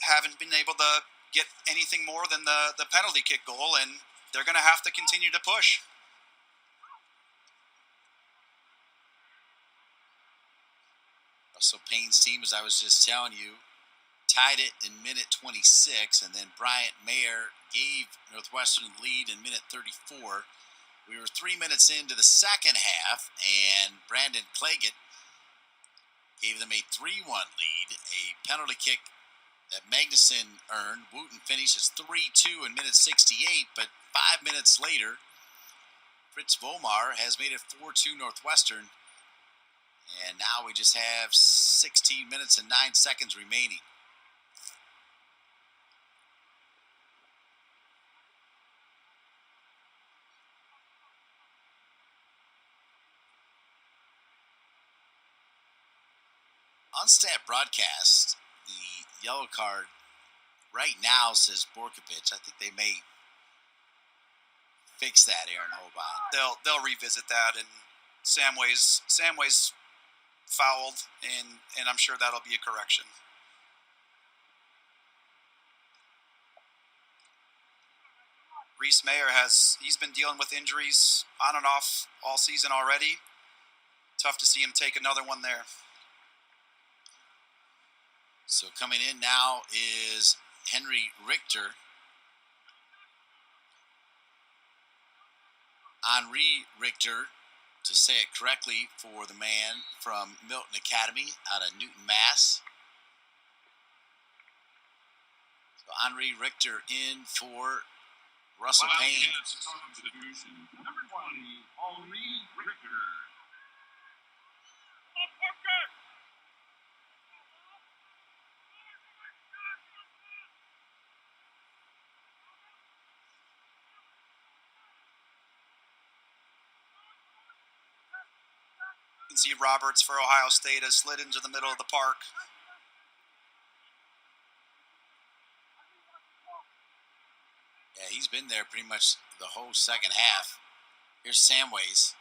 Haven't been able to get anything more than the penalty kick goal, and they're going to have to continue to push. Russell Payne's team, as I was just telling you, tied it in minute 26, and then Bryant Mayer gave Northwestern the lead in minute 34. We were 3 minutes into the second half, and Brandon Claggett gave them a 3-1 lead. A penalty kick that Magnuson earned. Wooten finishes 3-2 in minute 68, but 5 minutes later, Fritz Volmar has made it 4-2 Northwestern, and now we just have 16 minutes and 9 seconds remaining. On stat broadcast, the yellow card right now says Borkovich. I think they may fix that, Aaron Holbein. They'll revisit that, and Samways fouled, and I'm sure that'll be a correction. Reese Mayer he's been dealing with injuries on and off all season already. Tough to see him take another one there. So coming in now is Henry Richter. Henri Richter, to say it correctly, for the man from Milton Academy out of Newton, Mass. So Henri Richter in for Russell Payne. Substitution. Number 20, Henri Richter. You can see Roberts for Ohio State has slid into the middle of the park. Yeah, he's been there pretty much the whole second half. Here's Samways.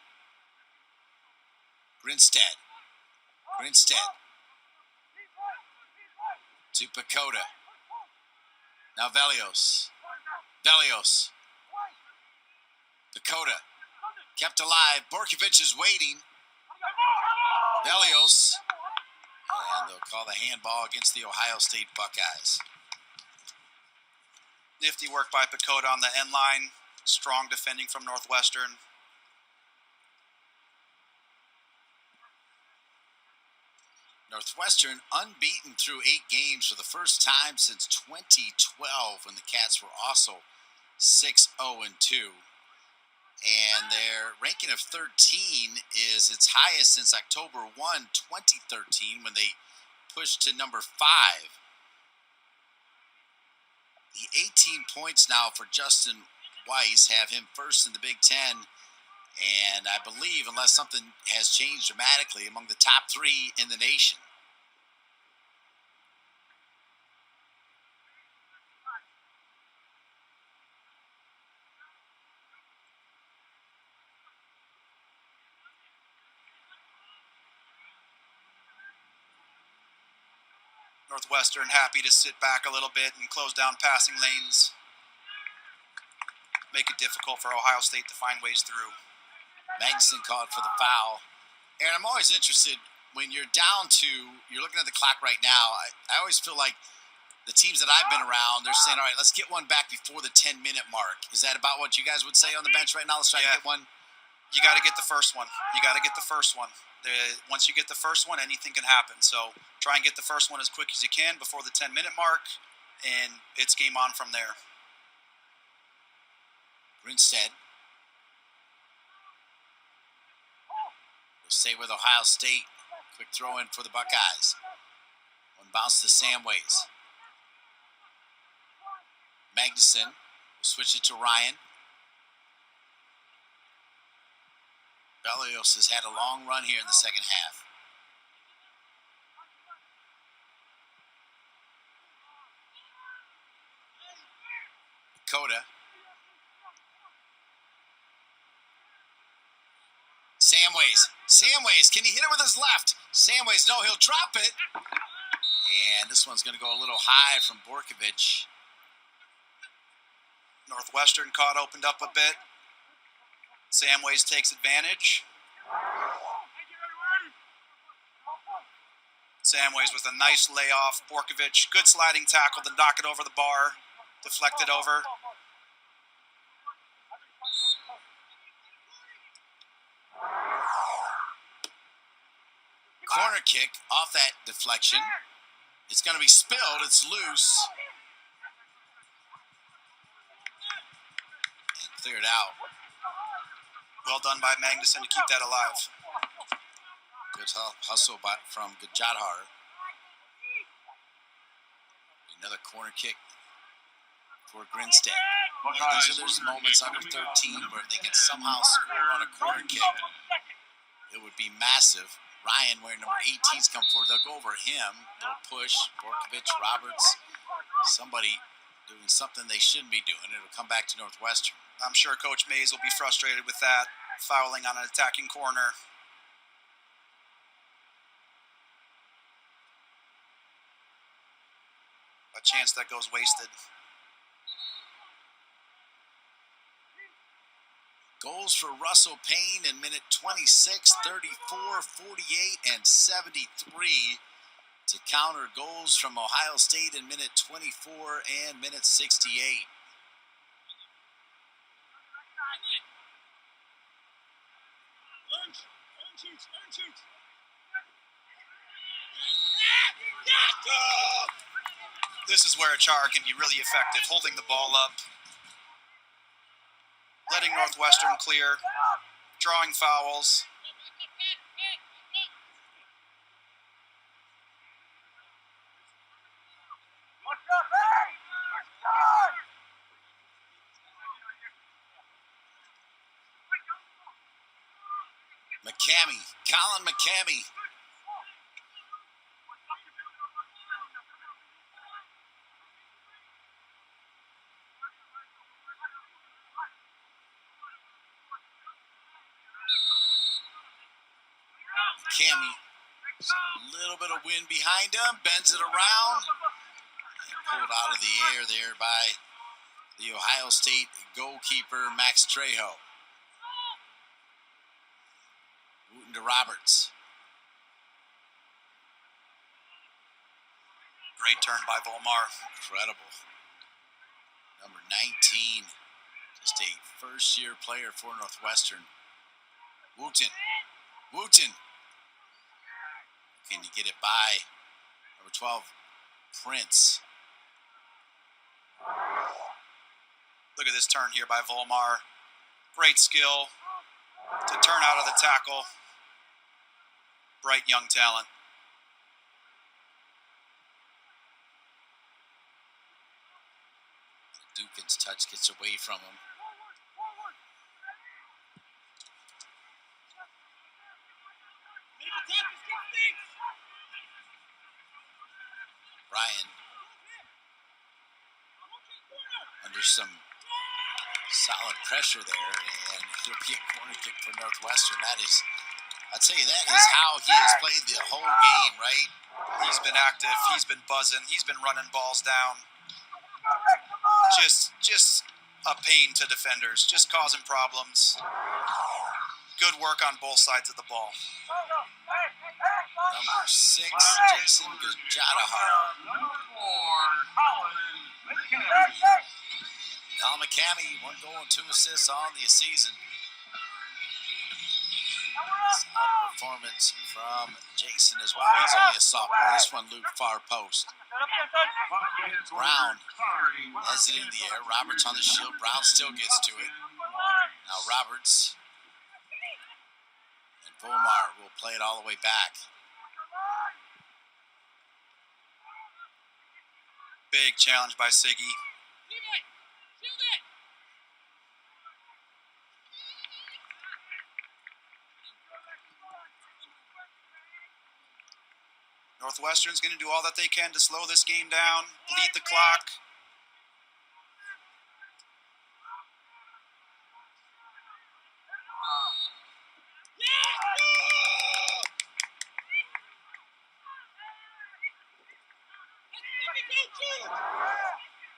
Grinstead to Pacoda. Now Velios. Pacoda kept alive. Borkovich is waiting. Velios. And they'll call the handball against the Ohio State Buckeyes. Nifty work by Pacoda on the end line. Strong defending from Northwestern. Northwestern unbeaten through 8 games for the first time since 2012, when the Cats were also 6-0-2. And their ranking of 13 is its highest since October 1, 2013, when they pushed to number 5. The 18 points now for Justin Weiss have him first in the Big Ten, and I believe, unless something has changed dramatically, among the top 3 in the nation. Northwestern happy to sit back a little bit and close down passing lanes. Make it difficult for Ohio State to find ways through. Magnuson called for the foul. Aaron, I'm always interested when you're down to, you're looking at the clock right now. I always feel like the teams that I've been around, they're saying, all right, let's get one back before the 10-minute mark. Is that about what you guys would say on the bench right now? Let's try to get one. You got to get the first one. You got to get the first one. Once you get the first one, anything can happen. So try and get the first one as quick as you can before the 10-minute mark, and it's game on from there. Grinstead will stay with Ohio State. Quick throw in for the Buckeyes. One bounce to Samways. Magnuson will switch it to Ryan. Bellios has had a long run here in the second half. Dakota. Samways, can he hit it with his left? Samways, no, he'll drop it. And this one's going to go a little high from Borkovich. Northwestern opened up a bit. Samways takes advantage. Samways with a nice layoff. Borkovich, good sliding tackle to knock it over the bar. Deflected over. Corner kick off that deflection. It's going to be spilled. It's loose. And cleared out. Well done by Magnuson to keep that alive. Good hustle from Gajadhar. Another corner kick for Grinstead. These are those moments under 13 where they can somehow score on a corner kick. It would be massive. Ryan, wearing number 18's come forward. They'll go over him. Little push. Borkovich, Roberts. Somebody doing something they shouldn't be doing. It'll come back to Northwestern. I'm sure Coach Mays will be frustrated with that. Fouling on an attacking corner. A chance that goes wasted. Goals for Russell Payne in minute 26, 34, 48, and 73 to counter goals from Ohio State in minute 24 and minute 68. This is where a char can be really effective, holding the ball up, letting Northwestern clear, drawing fouls. Colin McCamey. McCamey, just a little bit of wind behind him, bends it around, and pulled out of the air there by the Ohio State goalkeeper, Max Trejo. Wooten to Roberts. Great turn by Volmar. Incredible. Number 19. Just a first-year player for Northwestern. Wooten. Can you get it by number 12, Prince? Look at this turn here by Volmar. Great skill to turn out of the tackle. Bright young talent. Dukin's touch gets away from him. Ryan under some solid pressure there, and it'll be a corner kick for Northwestern. That is, I'll tell you, that is how he has played the whole game, right? He's been active. He's been buzzing. He's been running balls down. Just a pain to defenders. Just causing problems. Good work on both sides of the ball. Number 6, Jason Gajadhar. Number 4, Colin McCamey, 1 goal and 2 assists on the season. Solid performance from Jason as well. He's only a sophomore. This one, Luke, far post. Brown has it in the air. Roberts on the shield. Brown still gets to it. Now Roberts and Volmar will play it all the way back. Big challenge by Siggy. Northwestern's going to do all that they can to slow this game down, bleed the clock.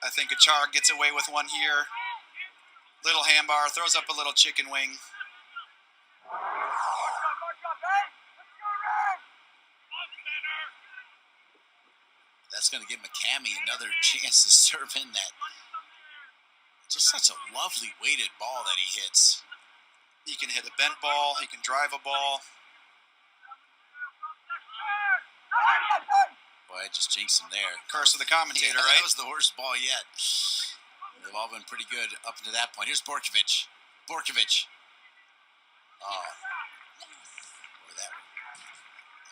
I think Achar gets away with one here. Little handbar, throws up a little chicken wing. That's going to give McCamey another chance to serve in that. Just such a lovely weighted ball that he hits. He can hit a bent ball. He can drive a ball. Boy, I just jinxed him there. Curse of the commentator, yeah, right? That was the worst ball yet. They've all been pretty good up to that point. Here's Borkovich. Borkovich. Oh. Boy, that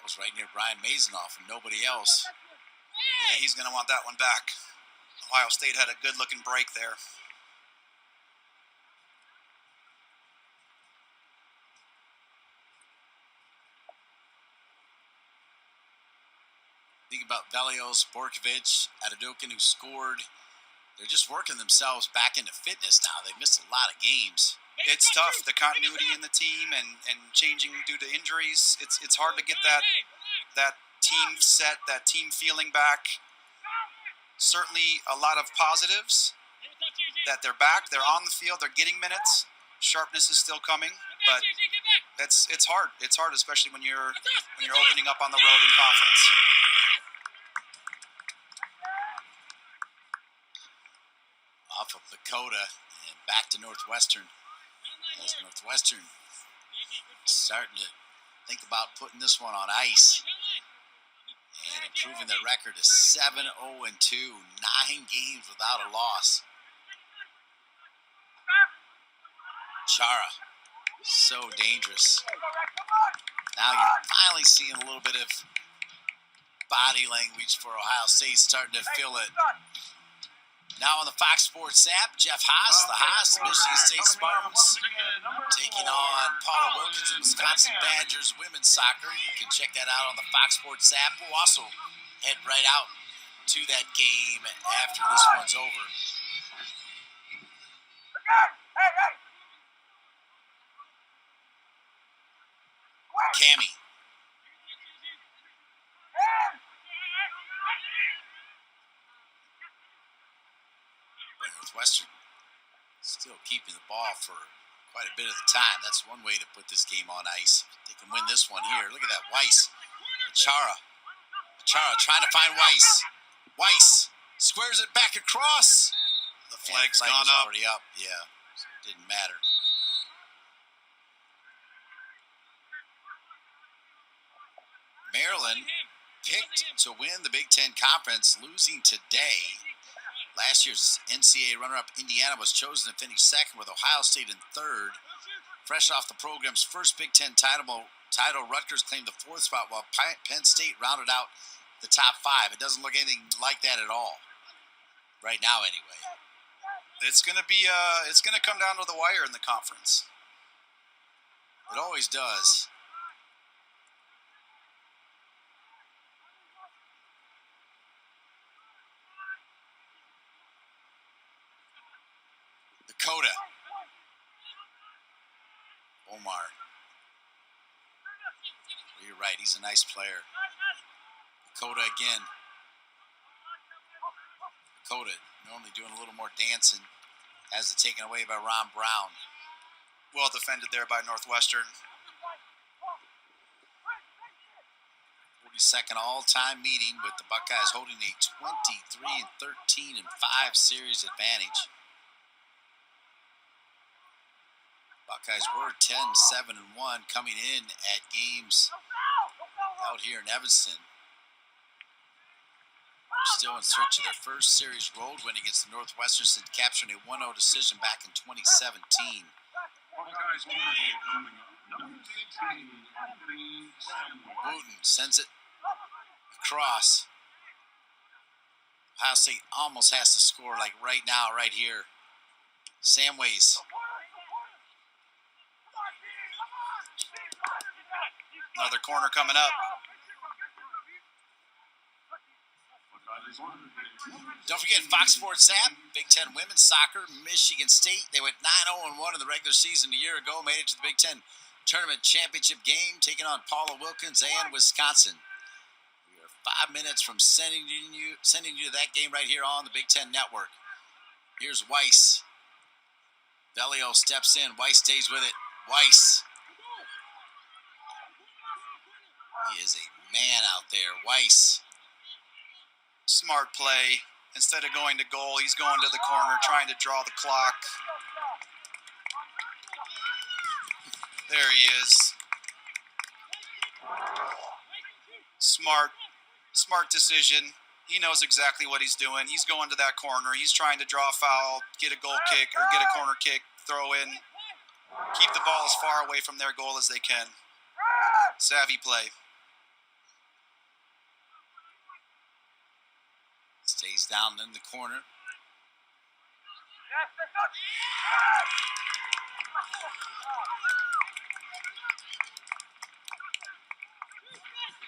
was right near Brian Mazenoff and nobody else. Yeah, he's going to want that one back. Ohio State had a good-looking break there. Think about Velios, Borkovich, Adedokin, who scored. They're just working themselves back into fitness now. They've missed a lot of games. It's tough, the continuity in the team and changing due to injuries. It's hard to get that team set, that team feeling back. Certainly a lot of positives that they're back, they're on the field, they're getting minutes. Sharpness is still coming, but it's hard. It's hard, especially when you're opening up on the road in conference. Off of Lakota and back to Northwestern. As Northwestern starting to think about putting this one on ice and improving their record to 7-0-2, 9 games without a loss. Chara, so dangerous. Now you're finally seeing a little bit of body language for Ohio State, starting to feel it. Now on the Fox Sports app, Jeff Haas, the Haas, Michigan State Spartans, taking on Paula Wilkins and Wisconsin Badgers women's soccer. You can check that out on the Fox Sports app. We'll also head right out to that game after this one's over. Cammy. Northwestern still keeping the ball for quite a bit of the time. That's one way to put this game on ice. They can win this one here. Look at that, Weiss. Achara trying to find Weiss. Weiss squares it back across. The flag's flag gone was up. already up. Yeah, didn't matter. Maryland picked to win the Big Ten Conference, losing today. Last year's NCAA runner-up Indiana was chosen to finish second, with Ohio State in third. Fresh off the program's first Big Ten title, Rutgers claimed the fourth spot, while Penn State rounded out the top 5. It doesn't look anything like that at all, right now anyway. It's gonna come down to the wire in the conference. It always does. Dakota. Omar. Well, you're right, he's a nice player. Dakota again. Dakota normally doing a little more dancing. Has it taken away by Ron Brown. Well defended there by Northwestern. 47 42nd all-time meeting, with the Buckeyes holding a 23-13-5 series advantage. Buckeyes were 10-7-1 coming in at games out here in Evanston. They're still in search of their first series road win against the Northwestern since capturing a 1-0 decision back in 2017. Wooten sends it across. Ohio State almost has to score, like right now, right here. Samways. Another corner coming up. Don't forget Fox Sports app, Big Ten Women's Soccer, Michigan State. They went 9-0-1 in the regular season a year ago, made it to the Big Ten Tournament Championship game, taking on Paula Wilkins and Wisconsin. We are 5 minutes from sending you to that game right here on the Big Ten Network. Here's Weiss. Velio steps in. Weiss stays with it. Weiss. He is a man out there. Weiss. Smart play. Instead of going to goal, he's going to the corner, trying to draw the clock. There he is. Smart decision. He knows exactly what he's doing. He's going to that corner. He's trying to draw a foul, get a goal kick, or get a corner kick, throw in, keep the ball as far away from their goal as they can. Savvy play. Stays down in the corner.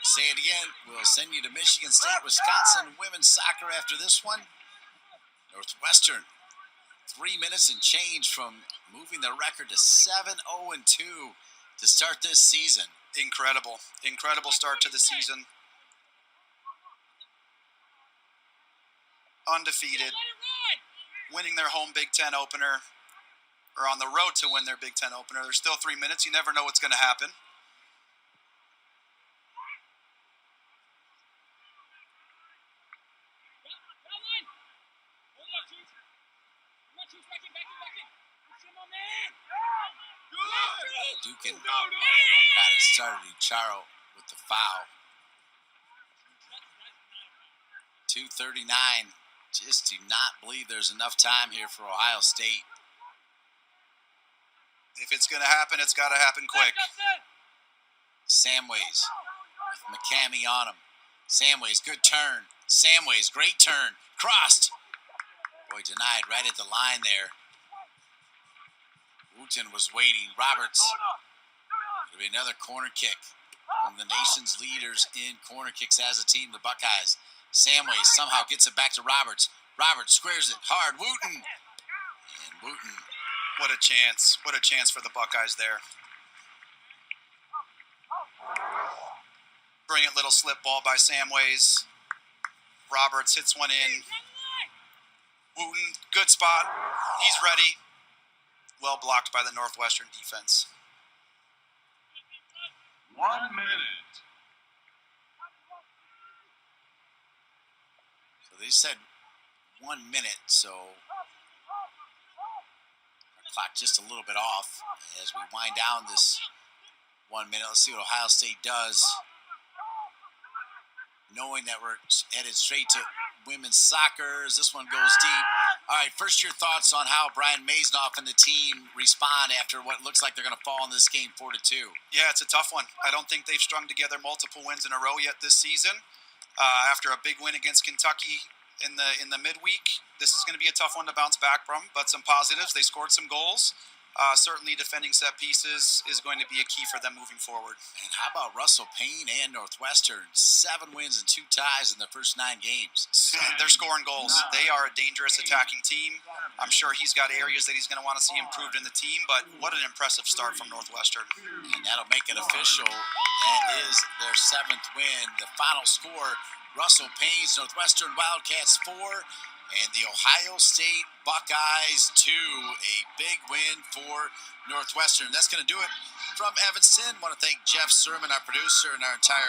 Say it again. We'll send you to Michigan State, Wisconsin women's soccer after this one. Northwestern, 3 minutes and change from moving their record to 7-0-2 to start this season. Incredible. Incredible start to the season. Undefeated. Winning their home Big Ten opener. Or on the road to win their Big Ten opener. There's still 3 minutes. You never know what's going to happen. Dukin got it started. Charo with the foul. 2:39. Just do not believe there's enough time here for Ohio State. If it's going to happen, it's got to happen quick. Samways with McCamey on him. Samways, good turn. Samways, great turn. Crossed. Boy, denied right at the line there. Wooten was waiting. Roberts. It'll be another corner kick. One of the nation's leaders in corner kicks as a team, the Buckeyes. Samways somehow gets it back to Roberts. Roberts squares it hard. Wooten. And Wooten. What a chance. What a chance for the Buckeyes there. Brilliant little slip ball by Samways. Roberts hits one in. Wooten, good spot. He's ready. Well blocked by the Northwestern defense. 1 minute. So they said 1 minute, so our clock just a little bit off as we wind down this 1 minute. Let's see what Ohio State does. Knowing that we're headed straight to women's soccer as this one goes deep. All right, first your thoughts on how Brian Maisnoff and the team respond after what looks like they're going to fall in this game 4-2. Yeah, it's a tough one. I don't think they've strung together multiple wins in a row yet this season. After a big win against Kentucky in the midweek, this is going to be a tough one to bounce back from, but some positives. They scored some goals. Certainly defending set pieces is going to be a key for them moving forward. And how about Russell Payne and Northwestern? 7 wins and 2 ties in their first 9 games. They're scoring goals. They are a dangerous attacking team. I'm sure he's got areas that he's going to want to see improved in the team, but what an impressive start from Northwestern. And that'll make it official. That is their 7th win. The final score, Russell Payne's Northwestern Wildcats 4, and the Ohio State Buckeyes 2. A big win for Northwestern. That's going to do it from Evanston. I want to thank Jeff Sermon, our producer, and our entire